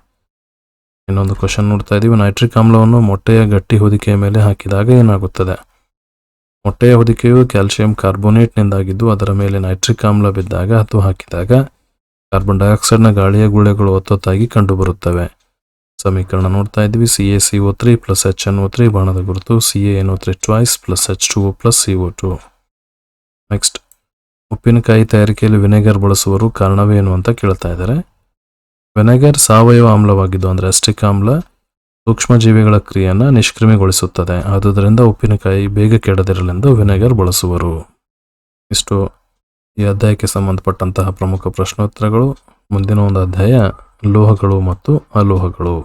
ಇನ್ನೊಂದು ಕ್ವಶನ್ ನೋಡ್ತಾ ಇದ್ದೀವಿ. ನೈಟ್ರಿಕ್ ಆಮ್ಲವನ್ನು ಮೊಟ್ಟೆಯ ಗಟ್ಟಿ ಹೊದಿಕೆಯ ಮೇಲೆ ಹಾಕಿದಾಗ ಏನಾಗುತ್ತದೆ? ಮೊಟ್ಟೆಯ ಹೊದಿಕೆಯು ಕ್ಯಾಲ್ಸಿಯಂ ಕಾರ್ಬೋನೇಟ್ನಿಂದಾಗಿದ್ದು ಅದರ ಮೇಲೆ ನೈಟ್ರಿಕ್ ಆಮ್ಲ ಬಿದ್ದಾಗ ಅಥವಾ ಹಾಕಿದಾಗ ಕಾರ್ಬನ್ ಡೈಆಕ್ಸೈಡ್ನ ಗಾಳಿಯ ಗುಳ್ಳೆಗಳು ಒತ್ತೊತ್ತಾಗಿ ಕಂಡುಬರುತ್ತವೆ. ಸಮೀಕರಣ ನೋಡ್ತಾ ಇದ್ವಿ. CaCO3 ಪ್ಲಸ್ HNO3 ಬಾಣದ ಗುರುತು CaNO3 twice plus H2O plus CO2. Next, ಉಪ್ಪಿನಕಾಯಿ ತಯಾರಿಕೆಯಲ್ಲಿ ವಿನೆಗರ್ ಬಳಸುವರು, ಕಾರಣವೇನು ಅಂತ ಕೇಳ್ತಾ ಇದ್ದಾರೆ. ವಿನೆಗರ್ ಸಾವಯವ ಆಮ್ಲವಾಗಿದ್ದು ಅಂದರೆ ಅಸ್ಟಿಕ್ ಆಮ್ಲ ಸೂಕ್ಷ್ಮಜೀವಿಗಳ ಕ್ರಿಯೆಯನ್ನು ನಿಷ್ಕ್ರಿಮೆಗೊಳಿಸುತ್ತದೆ. ಆದುದರಿಂದ ಉಪ್ಪಿನಕಾಯಿ ಬೇಗ ಕೆಡದಿರಲೆಂದು ವಿನೆಗರ್ ಬಳಸುವರು. ಇಷ್ಟು ಈ ಅಧ್ಯಾಯಕ್ಕೆ ಸಂಬಂಧಪಟ್ಟಂತಹ ಪ್ರಮುಖ ಪ್ರಶ್ನೋತ್ತರಗಳು. ಮುಂದಿನ ಒಂದು ಅಧ್ಯಾಯ ಲೋಹಗಳು ಮತ್ತು ಅಲೋಹಗಳು.